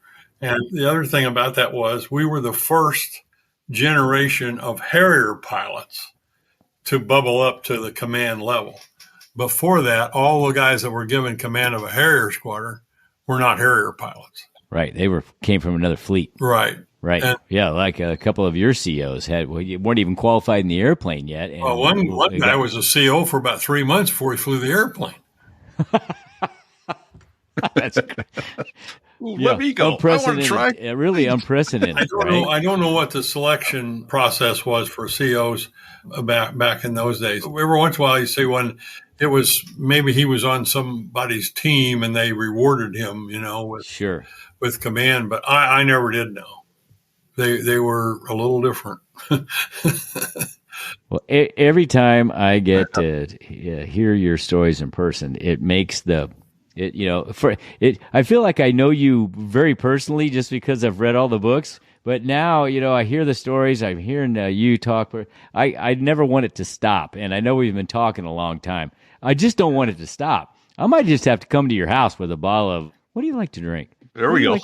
And the other thing about that was we were the first generation of Harrier pilots to bubble up to the command level. Before that, all the guys that were given command of a Harrier squadron were not Harrier pilots. Right. They came from another fleet. Right. And, like a couple of your COs you weren't even qualified in the airplane yet. And one guy was a CO for about 3 months before he flew the airplane. That's let me go. I want to try. Really unprecedented. I don't know what the selection process was for COs back in those days. Every once in a while, you see one. It was maybe he was on somebody's team and they rewarded him, with command. But I never did know. They were a little different. Well, every time I get to hear your stories in person, it makes I feel like I know you very personally just because I've read all the books. But now, I hear the stories. I'm hearing you talk. I never want it to stop. And I know we've been talking a long time. I just don't want it to stop. I might just have to come to your house with a bottle of, what do you like to drink? There we go.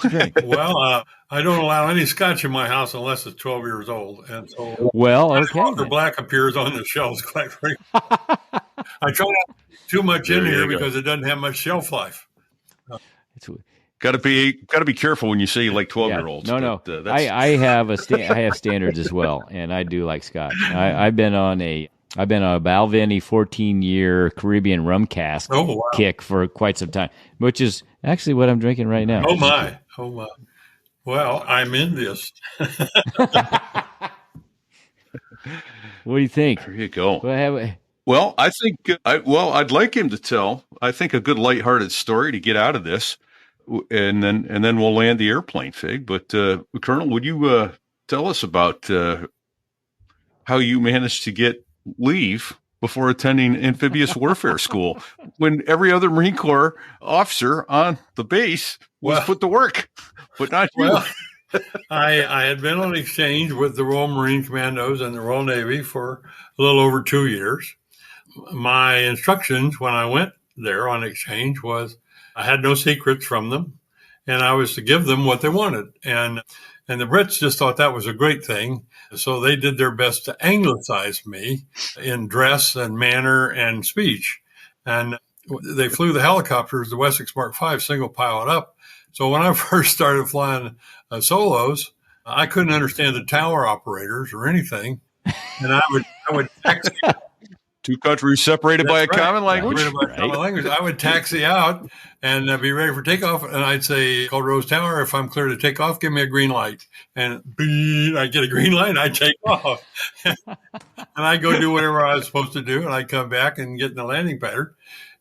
Well, I don't allow any scotch in my house unless it's 12 years old. And so, okay. Black appears on the shelves quite frequently. I try not to put too much in here because it doesn't have much shelf life. Got to be careful when you say like 12-year-olds. No. I have standards as well, and I do like scotch. I've been on a Balvenie 14-year Caribbean rum cask kick for quite some time, which is actually what I'm drinking right now. Oh my! Well, I'm in this. What do you think? There you go. Well, I think I'd like him to tell. I think a good lighthearted story to get out of this, and then we'll land the airplane, Fig. But Colonel, would you tell us about how you managed to get leave before attending Amphibious Warfare School when every other Marine Corps officer on the base was put to work, but not you? Well, I had been on exchange with the Royal Marine Commandos and the Royal Navy for a little over 2 years. My instructions when I went there on exchange was I had no secrets from them, and I was to give them what they wanted. And the Brits just thought that was a great thing. So they did their best to anglicize me in dress and manner and speech. And they flew the helicopters, the Wessex Mark V, single pilot up. So when I first started flying solos, I couldn't understand the tower operators or anything. And I would text Two countries separated by a That's right. common language. Separated by a common language. I would taxi out and be ready for takeoff. And I'd say, call Rose Tower, if I'm clear to take off, give me a green light. And I'd get a green light, I'd take off. And I'd go do whatever I was supposed to do. And I'd come back and get in the landing pattern.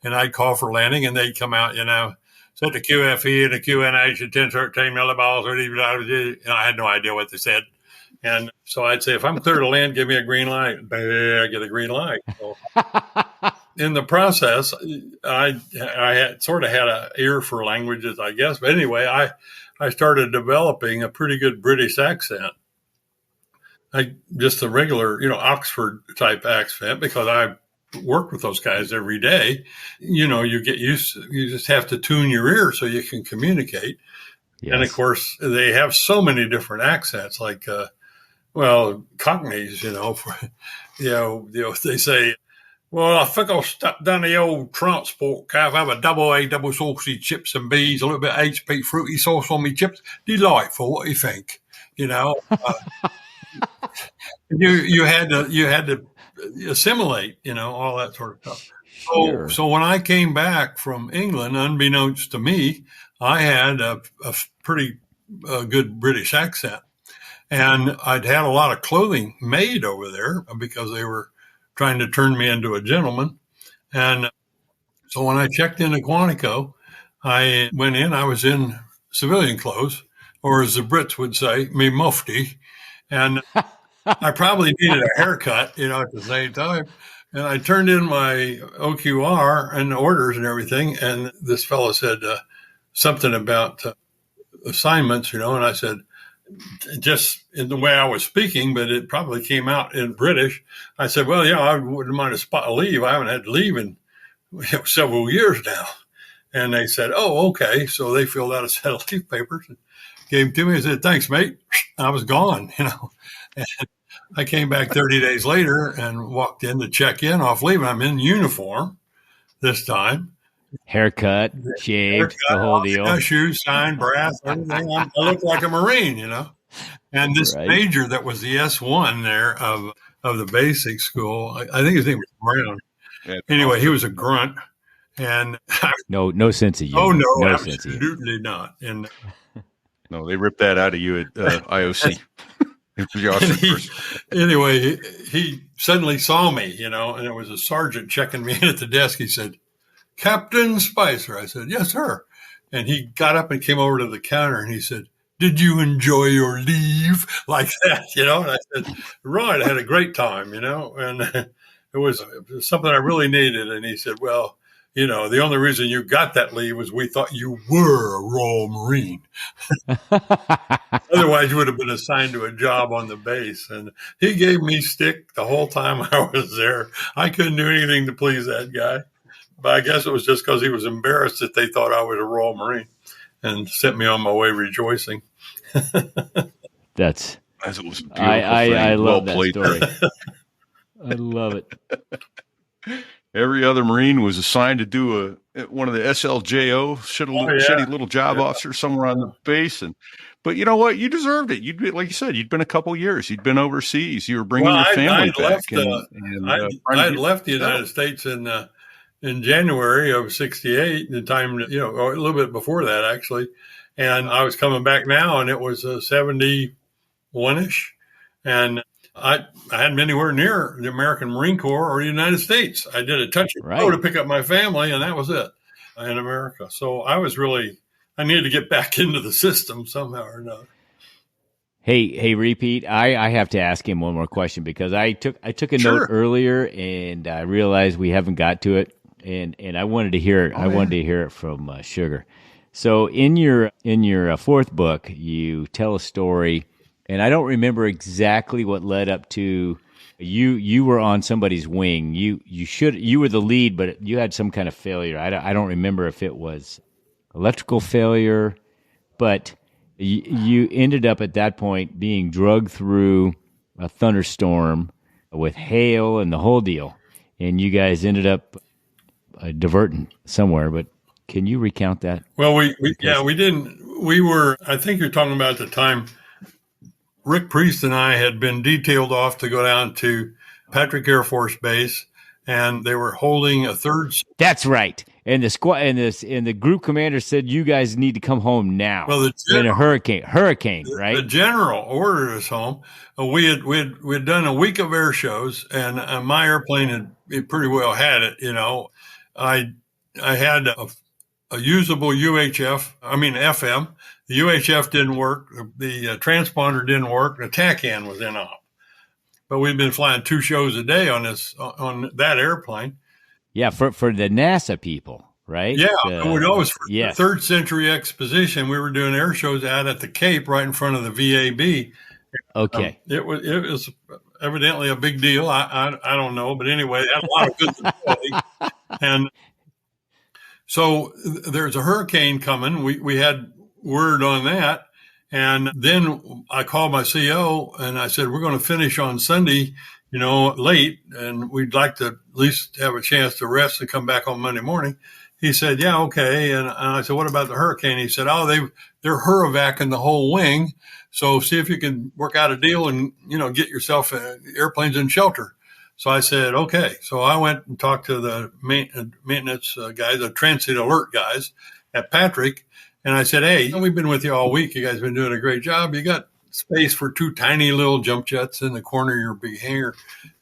And I'd call for landing, and they'd come out, set the QFE and the QNH at 1013 milliballs. And I had no idea what they said. And so I'd say, if I'm clear to land, give me a green light. I get a green light. So in the process, I had sort of had an ear for languages, I guess. But anyway, I started developing a pretty good British accent. Just a regular, Oxford type accent, because I worked with those guys every day. You get used to, you just have to tune your ear so you can communicate. Yes. And of course, they have so many different accents, like, Cockneys, they say, well, I think I'll stop down the old transport car. Have a double saucy chips and beans, a little bit of HP fruity sauce on me chips. Delightful. What do you think? You had to assimilate, all that sort of stuff. Sure. So when I came back from England, unbeknownst to me, I had a pretty good British accent. And I'd had a lot of clothing made over there because they were trying to turn me into a gentleman. And so when I checked into Quantico, I went in, I was in civilian clothes, or as the Brits would say, me mufti. And I probably needed a haircut, at the same time. And I turned in my OQR and orders and everything. And this fellow said something about assignments, and I said, just in the way I was speaking, but it probably came out in British. I said, well, I wouldn't mind a spot of leave. I haven't had to leave in several years now. And they said, oh, okay. So they filled out a set of leave papers and gave them to me. I said, thanks, mate. I was gone, And I came back 30 days later and walked in to check in off leave. I'm in uniform this time. Haircut, shaved, the whole deal. Shoes, signed, brass, everything. I look like a Marine, And this major that was the S1 there of the basic school, I think his name was Brown. Yeah, anyway, he was a grunt. And no sense of you. Oh, no, no absolutely not. And no, they ripped that out of you at IOC. Anyway, he suddenly saw me, and it was a sergeant checking me in at the desk. He said, Captain Spicer. I said, yes, sir. And he got up and came over to the counter and he said, did you enjoy your leave? Like that, And I said, right, I had a great time, and it was something I really needed. And he said, well, the only reason you got that leave was we thought you were a Royal Marine. Otherwise, you would have been assigned to a job on the base. And he gave me stick the whole time I was there. I couldn't do anything to please that guy. But I guess it was just because he was embarrassed that they thought I was a Royal Marine and sent me on my way rejoicing. That's beautiful. I love that story. I love it. Every other Marine was assigned to do one of the SLJO, shitty little job officer somewhere on the base. But you know what? You deserved it. Like you said, you'd been a couple years. You'd been overseas. You were bringing your family back. I had left the United States in January of '68, the time, or a little bit before that, actually. And I was coming back now, and it was 71-ish. And I hadn't been anywhere near the American Marine Corps or the United States. I did a touch and go to pick up my family, and that was it in America. So I needed to get back into the system somehow or another. Hey, Repeat, I have to ask him one more question because I took a note earlier and I realized we haven't got to it. And I wanted to hear it. Wanted to hear it from Sugar. So in your fourth book, you tell a story, and I don't remember exactly what led up to. You were on somebody's wing. You were the lead, but you had some kind of failure. I don't remember if it was electrical failure, but you ended up at that point being drugged through a thunderstorm with hail and the whole deal, and you guys ended up diverting somewhere. But can you recount that? Well, we didn't. We were. I think you're talking about the time Rick Priest and I had been detailed off to go down to Patrick Air Force Base and they were holding a third. That's right. And the squad and the group commander said, "You guys need to come home now." Well, in a hurricane, right? The general ordered us home. We'd done a week of air shows, and my airplane had pretty well had it. I had a usable FM. The UHF didn't work. The transponder didn't work. The TACAN was in op. But we'd been flying 2 shows a day on that airplane. Yeah, for the NASA people, right? Yeah, we'd always for the Third Century Exposition. We were doing air shows out at the Cape, right in front of the VAB. Okay, it was evidently a big deal. I don't know, but anyway, it had a lot of visibility. And so there's a hurricane coming. We had word on that. And then I called my CO and I said, we're going to finish on Sunday, late, and we'd like to at least have a chance to rest and come back on Monday morning. He said, yeah, okay. And I said, what about the hurricane? He said, they're hurrivacing the whole wing. So see if you can work out a deal and, get yourself airplanes in shelter. So I said, okay. So I went and talked to the maintenance guys, the transit alert guys at Patrick. And I said, hey, we've been with you all week. You guys have been doing a great job. You got space for 2 tiny little jump jets in the corner of your big hangar.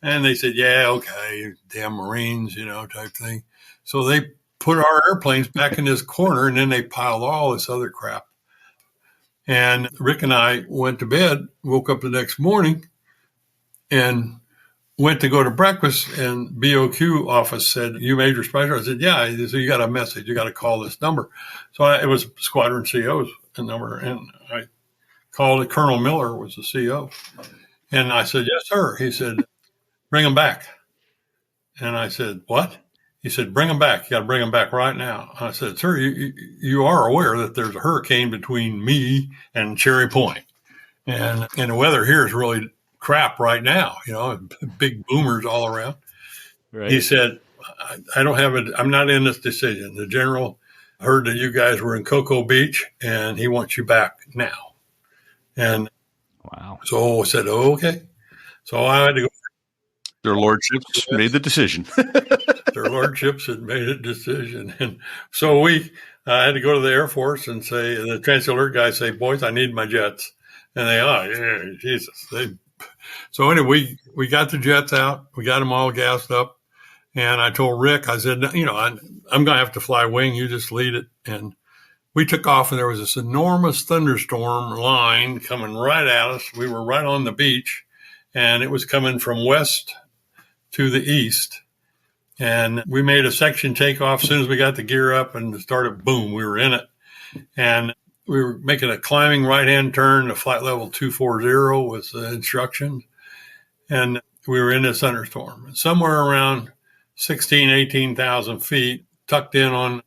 And they said, yeah, okay, damn Marines, type thing. So they put our airplanes back in this corner, and then they piled all this other crap. And Rick and I went to bed, woke up the next morning, and went to go to breakfast, and BOQ office said, you Major Spicer? I said, yeah. They said, you got a message. You got to call this number. So it was Squadron CO's number, and I called it. Colonel Miller was the CO. And I said, yes, sir. He said, bring them back. And I said, what? He said, bring them back. You got to bring them back right now. I said, sir, you are aware that there's a hurricane between me and Cherry Point. And the weather here is really crap right now, big boomers all around. Right. He said, I don't have I'm not in this decision. The general heard that you guys were in Cocoa Beach and he wants you back now. And wow. So I said, oh, okay. So I had to go. Their lordships made the decision. Their lordships had made a decision. And so I had to go to the Air Force and say, the transit alert guys say, boys, I need my jets. And yeah, Jesus. So anyway, we got the jets out. We got them all gassed up. And I told Rick, I said, I'm going to have to fly wing. You just lead it. And we took off, and there was this enormous thunderstorm line coming right at us. We were right on the beach, and it was coming from west to the east. And we made a section takeoff as soon as we got the gear up and started, boom, we were in it. And we were making a climbing right-hand turn to flight level 240 with the instructions. And we were in this thunderstorm. Somewhere around 18,000 feet, tucked in on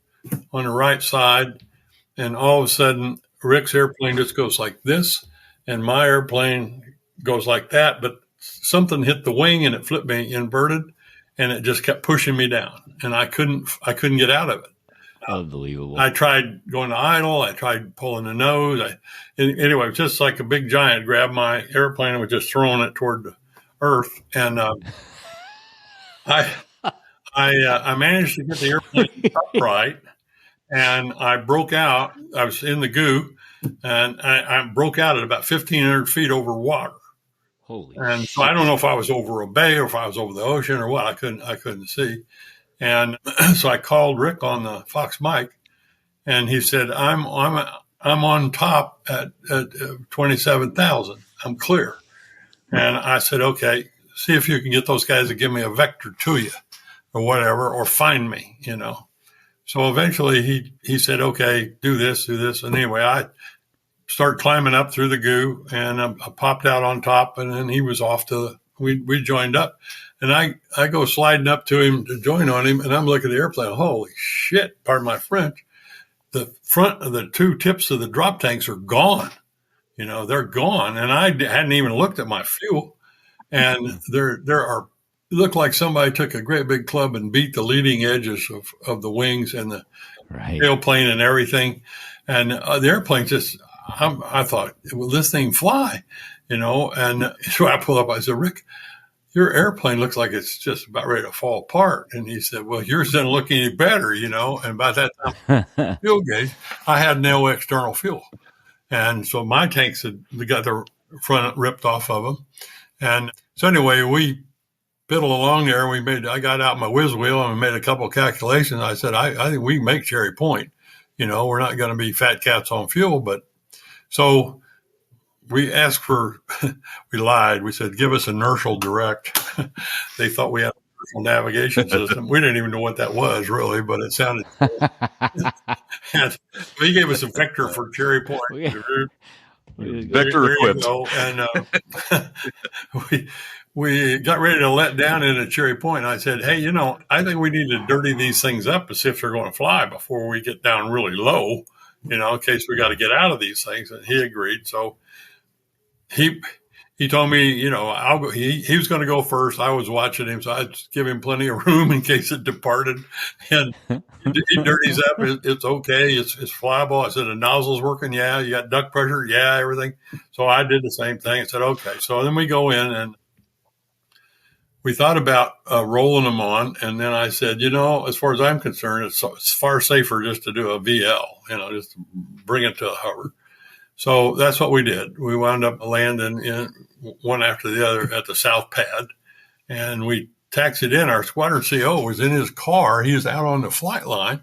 the right side. And all of a sudden, Rick's airplane just goes like this, and my airplane goes like that. But something hit the wing, and it flipped me inverted, and it just kept pushing me down. And I couldn't get out of it. Unbelievable. I tried going to idle. I tried pulling the nose. Anyway, it was just like a big giant grabbed my airplane and was just throwing it toward the earth. And I managed to get the airplane upright, and I broke out. I was in the goo, and I broke out at about 1,500 feet over water. Holy and shit. So I don't know if I was over a bay or if I was over the ocean or what. I couldn't see. And so I called Rick on the Fox mic, and he said, I'm on top at 27,000. I'm clear. And I said, okay, see if you can get those guys to give me a vector to you or whatever, or find me, So eventually he said, okay, do this. And anyway, I started climbing up through the goo, and I popped out on top, and then he was off we joined up. And I go sliding up to him to join on him, and I'm looking at the airplane. Holy shit, pardon my French. The front of the 2 tips of the drop tanks are gone. They're gone. And I hadn't even looked at my fuel. And there are, it looked like somebody took a great big club and beat the leading edges of the wings and the tailplane and everything. And the airplane just, I thought, will this thing fly? And so I pull up, I said, Rick, your airplane looks like it's just about ready to fall apart. And he said, well, yours doesn't look any better, And by that time, fuel gauge, I had no external fuel. And so my tanks had got the front ripped off of them. And so anyway, we fiddled along there. I got out my whiz wheel and made a couple of calculations. I said, I think we can make Cherry Point. We're not going to be fat cats on fuel. But so we asked we lied. We said, give us inertial direct. They thought we had a inertial navigation system. We didn't even know what that was really, but it sounded cool. And he gave us a vector for Cherry Point. Vector equipped. And we got ready to let down into Cherry Point. And I said, hey, I think we need to dirty these things up to see if they're going to fly before we get down really low, in case we got to get out of these things. And he agreed. So he told me, I'll go. He was going to go first. I was watching him, so I'd give him plenty of room in case it departed. And he dirties up. It's okay. It's flyable. I said, the nozzle's working. Yeah. You got duct pressure. Yeah. Everything. So I did the same thing. I said, okay. So then we go in and we thought about rolling them on. And then I said, as far as I'm concerned, it's far safer just to do a VL, just to bring it to a hover. So that's what we did. We wound up landing in one after the other at the south pad, and we taxied in. Our squadron CO was in his car. He was out on the flight line.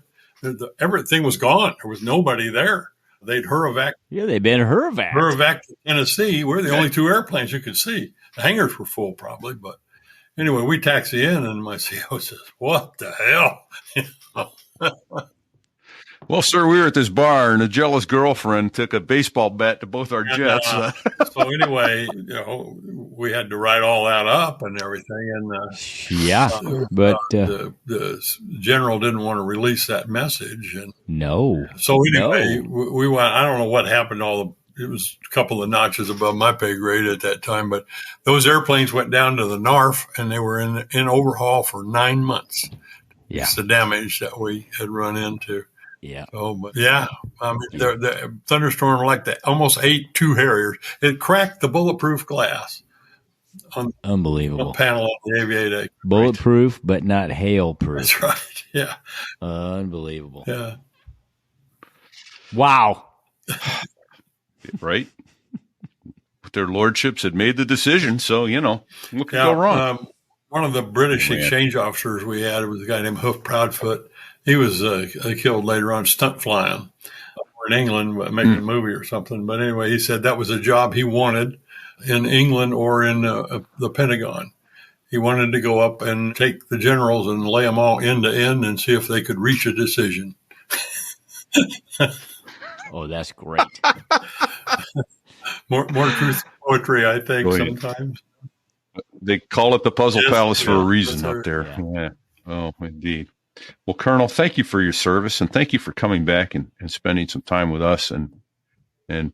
Everything was gone. There was nobody there. They'd Huravac. Yeah, they've been Huravac. Huravac to Tennessee. We're the only two airplanes you could see. The hangars were full probably, but anyway, we taxi in, and my CO says, what the hell? Well, sir, we were at this bar, and a jealous girlfriend took a baseball bat to both our jets. So anyway, we had to write all that up and everything. And but the general didn't want to release that message. And no. So anyway, we went. I don't know what happened. It was a couple of notches above my pay grade at that time, but those airplanes went down to the NARF, and they were in overhaul for 9 months. Yeah, it's the damage that we had run into. Yeah. Oh, but yeah, the thunderstorm like that almost ate two Harriers. It cracked the bulletproof glass on unbelievable the panel of the Aviator. Bulletproof, but not hail proof. That's right. Yeah. Unbelievable. Yeah. Wow. Right. But their lordships had made the decision, so what could go wrong? One of the British exchange officers we had was a guy named Hoof Proudfoot. He was killed later on stunt flying in England, making a movie or something. But anyway, he said that was a job he wanted in England or in the Pentagon. He wanted to go up and take the generals and lay them all end to end and see if they could reach a decision. Oh, that's great. more truth poetry, I think, sometimes. They call it the Puzzle Palace for a reason up there. Yeah. Oh, indeed. Well, Colonel, thank you for your service, and thank you for coming back and spending some time with us, and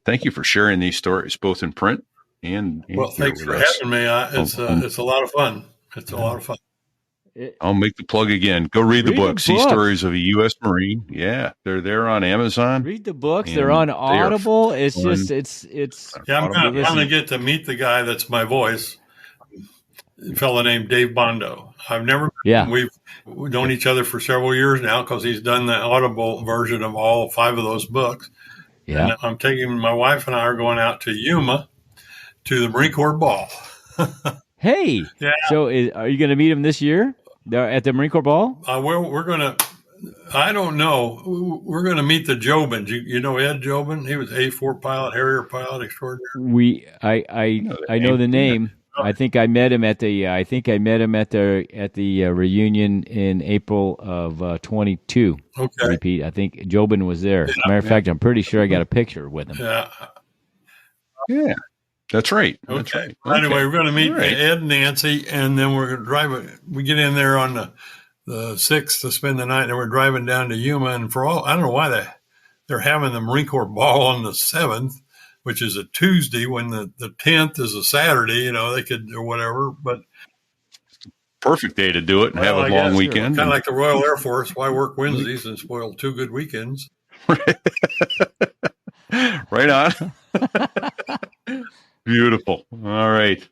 thank you for sharing these stories, both in print and well, thanks for having me. It's a lot of fun. It's a lot of fun. I'll make the plug again. Go read the book, Sea Stories of a U.S. Marine. Yeah, they're there on Amazon. Read the books. They're on Audible. It's just it's. Yeah, I'm going to get to meet the guy that's my voice. A fellow named Dave Bondo. I've never met him. We've known each other for several years now because he's done the Audible version of all 5 of those books. Yeah. And my wife and I are going out to Yuma to the Marine Corps Ball. Hey. Yeah. So are you going to meet him this year at the Marine Corps Ball? We're going to, I don't know. We're going to meet the Jobins. You know Ed Jobin? He was A4 pilot, Harrier pilot extraordinary. I know the name. I think I met him at the reunion in April of 22. Okay. Repeat. I think Jobin was there. As a matter of fact, I'm pretty sure I got a picture with him. Yeah. That's right. Okay. That's right. Anyway, we're going to meet Ed and Nancy, and then we're going to drive. We get in there on the 6th to spend the night, and we're driving down to Yuma. And I don't know why they're having the Marine Corps Ball on the 7th. Which is a Tuesday when the 10th is a Saturday, they could, or whatever, but. Perfect day to do it and have a long weekend. Kind of like the Royal Air Force. Why work Wednesdays and spoil 2 good weekends? Right on. Beautiful. All right.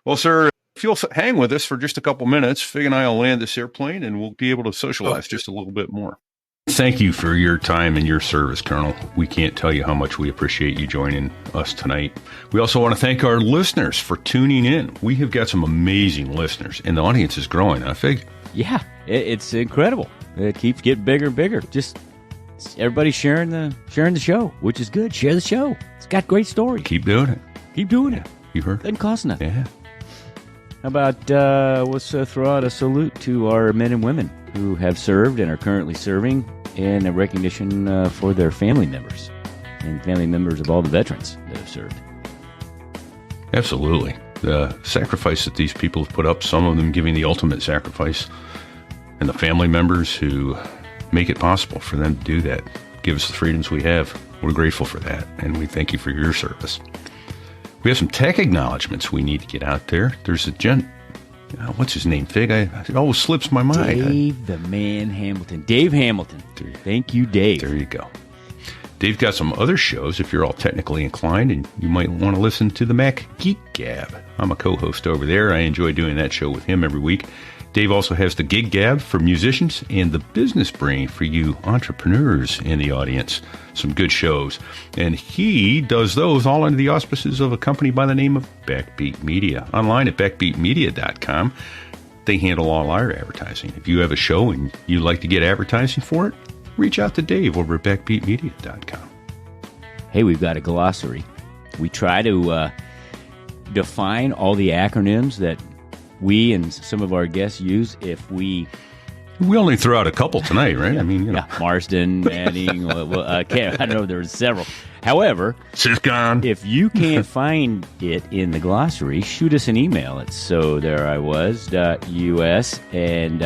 Well, sir, if you'll hang with us for just a couple minutes, Fig and I will land this airplane and we'll be able to socialize just a little bit more. Thank you for your time and your service, Colonel. We can't tell you how much we appreciate you joining us tonight. We also want to thank our listeners for tuning in. We have got some amazing listeners, and the audience is growing, huh, Fig? Yeah, it's incredible. It keeps getting bigger and bigger. Just everybody sharing the show, which is good. Share the show. It's got great stories. Keep doing it. Keep doing it. You heard? Doesn't cost nothing. Yeah. How about let's throw out a salute to our men and women who have served and are currently serving, and a recognition for their family members and family members of all the veterans that have served. Absolutely. The sacrifice that these people have put up, some of them giving the ultimate sacrifice, and the family members who make it possible for them to do that, give us the freedoms we have. We're grateful for that, and we thank you for your service. We have some tech acknowledgments we need to get out there. There's a what's his name, Fig? It always slips my mind. Dave the Man Hamilton. Dave Hamilton. Thank you, Dave. There you go. Dave got some other shows if you're all technically inclined, and you might want to listen to the Mac Geek Gab. I'm a co-host over there. I enjoy doing that show with him every week. Dave also has the Gig Gab for musicians and the Business Brain for you entrepreneurs in the audience. Some good shows. And he does those all under the auspices of a company by the name of Backbeat Media. Online at backbeatmedia.com. They handle all our advertising. If you have a show and you'd like to get advertising for it, reach out to Dave over at backbeatmedia.com. Hey, we've got a glossary. We try to define all the acronyms that we and some of our guests use. If we only threw out a couple tonight, right? Yeah, I mean, yeah, Marsden, Manning, I don't know, there were several. However, Syscon. If you can't find it in the glossary, shoot us an email at sothereiwas.us and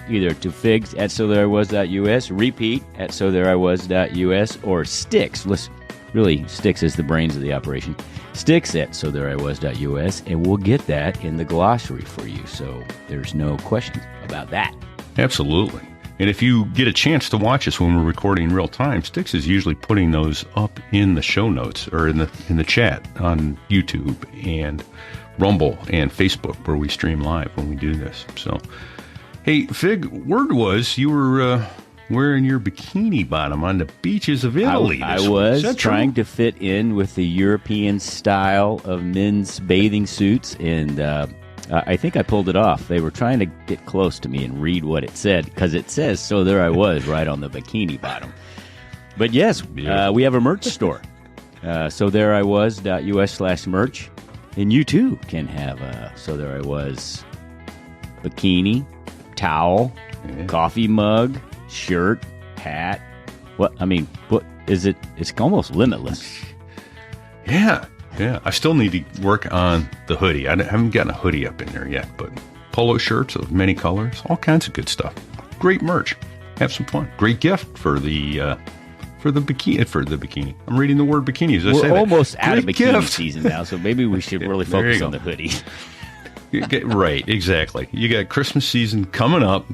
either to figs at sothereiwas.us, repeat at sothereiwas.us, or Sticks. Really, Sticks is the brains of the operation. Sticks at sothereiwas.us, and we'll get that in the glossary for you. So there's no questions about that. Absolutely. And if you get a chance to watch us when we're recording in real time, Sticks is usually putting those up in the show notes or in the chat on YouTube and Rumble and Facebook, where we stream live when we do this. So, hey, Fig, word was you were wearing your bikini bottom on the beaches of Italy. I was trying to fit in with the European style of men's bathing suits, and I think I pulled it off. They were trying to get close to me and read what it said, because it says, so there I was, right on the bikini bottom. But yes, we have a merch store. So there I was.us/merch. And you too can have a So There I Was bikini, towel, coffee mug, shirt, hat. What is it? It's almost limitless. Yeah. I still need to work on the hoodie. I haven't gotten a hoodie up in there yet, but polo shirts of many colors, all kinds of good stuff. Great merch. Have some fun. Great gift for the bikini. I'm reading the word bikini as I say that. We're almost out of bikini gift. season now, so maybe we should really focus on the hoodie. Right, exactly. You got Christmas season coming up,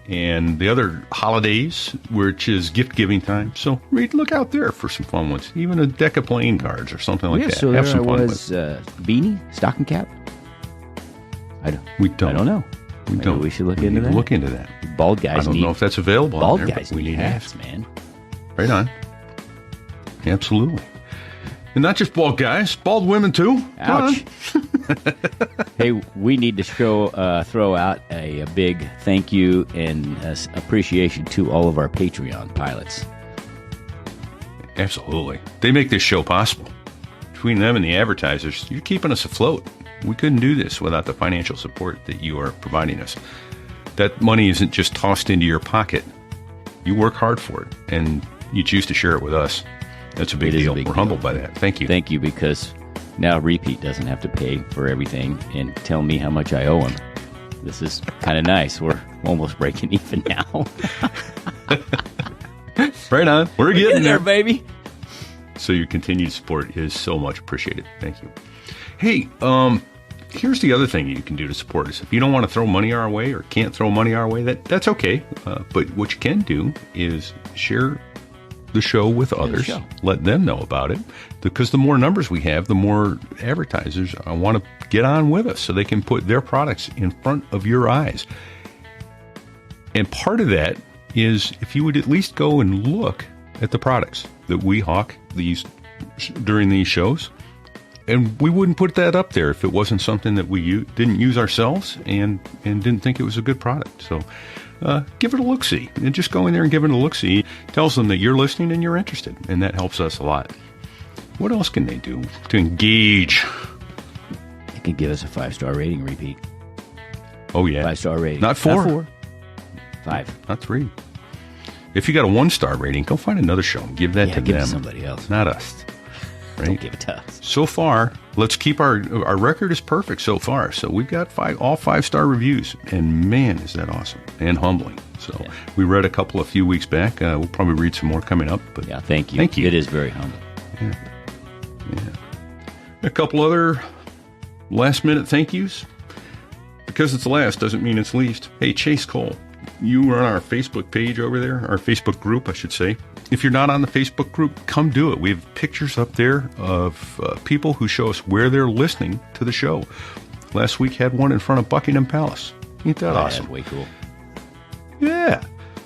and the other holidays, which is gift-giving time. So look out there for some fun ones. Even a deck of playing cards or something like that. So Have there some fun was beanie, stocking cap. I don't know. Maybe we should look into that. Look into that. Bald guys. I don't know if that's available. Bald out there, guys we need need hats, hats, man. Right on. Absolutely. And not just bald guys, bald women too. Ouch. Hey, we need to throw out a big thank you and appreciation to all of our Patreon pilots. Absolutely. They make this show possible. Between them and the advertisers, you're keeping us afloat. We couldn't do this without the financial support that you are providing us. That money isn't just tossed into your pocket. You work hard for it, and you choose to share it with us. That's a big deal. We're humbled by that. Thank you. Thank you, because now Repeat doesn't have to pay for everything and tell me how much I owe him. This is kind of nice. We're almost breaking even now. Right on. We're getting there, baby. So your continued support is so much appreciated. Thank you. Hey, here's the other thing you can do to support us. If you don't want to throw money our way or can't throw money our way, that's okay. But what you can do is share the show with others. Let them know about it. Because the more numbers we have, the more advertisers want to get on with us so they can put their products in front of your eyes. And part of that is if you would at least go and look at the products that we hawk during these shows. And we wouldn't put that up there if it wasn't something that we didn't use ourselves and didn't think it was a good product. So give it a look-see. And just go in there and give it a look-see. Tells them that you're listening and you're interested. And that helps us a lot. What else can they do to engage? They can give us a 5-star rating, repeat. Oh, yeah. 5-star rating. Not 4. Not 4. 5. Not 3. If you got a 1-star rating, go find another show and give that to give them. It to somebody else. Not us. Right? Don't give it to us. So far, let's keep our record is perfect so far. So we've got all 5-star reviews, and man, is that awesome and humbling. So we read a few weeks back. We'll probably read some more coming up. But yeah, thank you. Thank you. It is very humbling. Yeah. A couple other last-minute thank yous. Because it's last doesn't mean it's least. Hey, Chase Cole, you are on our Facebook page over there, our Facebook group, I should say. If you're not on the Facebook group, come do it. We have pictures up there of people who show us where they're listening to the show. Last week had one in front of Buckingham Palace. Ain't that awesome? That's way cool. Yeah.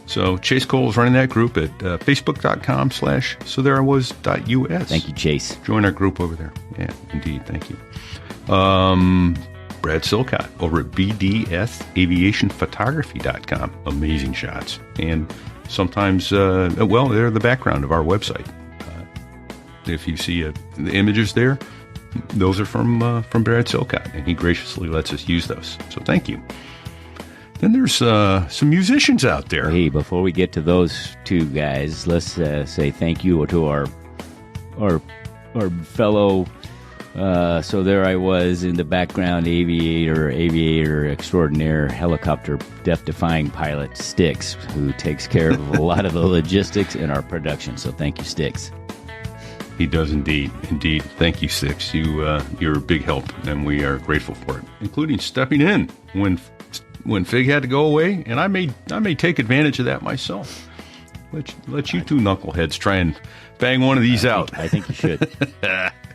So Chase Cole is running that group at facebook.com/sothereIwas.us. Thank you, Chase. Join our group over there. Yeah, indeed. Thank you. Brad Silcott over at bdsaviationphotography.com. Amazing shots. And sometimes, they're the background of our website. If you see the images there, those are from Brad Silcott, and he graciously lets us use those. So thank you. Then there's some musicians out there. Hey, before we get to those two guys, let's say thank you to our fellow. So there I was in the background, aviator extraordinaire, helicopter death-defying pilot Styx, who takes care of a lot of the logistics in our production. So thank you, Styx. He does indeed. Indeed. Thank you, Styx. You're a big help, and we are grateful for it, including stepping in when Fig had to go away, and I may take advantage of that myself. Let you two knuckleheads try and bang one of these out. I think you should.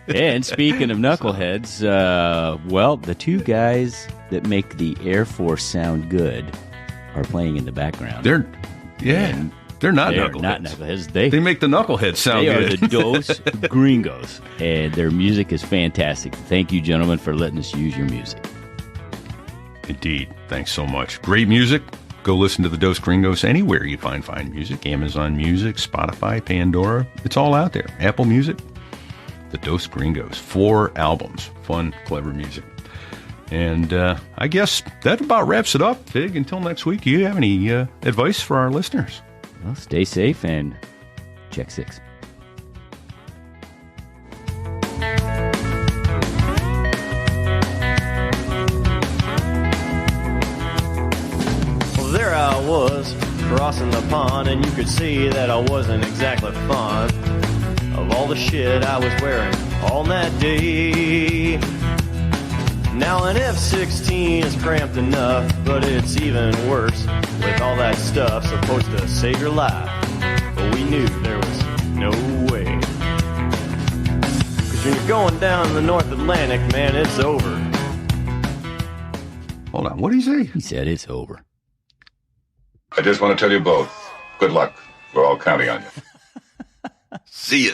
And speaking of knuckleheads, the two guys that make the Air Force sound good are playing in the background. They're not knuckleheads. Not knuckleheads. They make the knuckleheads sound good. They are the Dos Gringos, and their music is fantastic. Thank you, gentlemen, for letting us use your music. Indeed. Thanks so much. Great music. Go listen to the Dos Gringos anywhere you find fine music. Amazon Music, Spotify, Pandora. It's all out there. Apple Music. The Dos Gringos. 4 albums. Fun, clever music. And I guess that about wraps it up, Fig. Until next week, do you have any advice for our listeners? Well, stay safe and check 6. Well, there I was, crossing the pond, and you could see that I wasn't exactly fond of all the shit I was wearing on that day. Now an F-16 is cramped enough, but it's even worse with all that stuff supposed to save your life. But we knew there was no way. 'Cause when you're going down the North Atlantic, man, it's over. Hold on, what did he say? He said it's over. I just want to tell you both, good luck. We're all counting on you. See ya.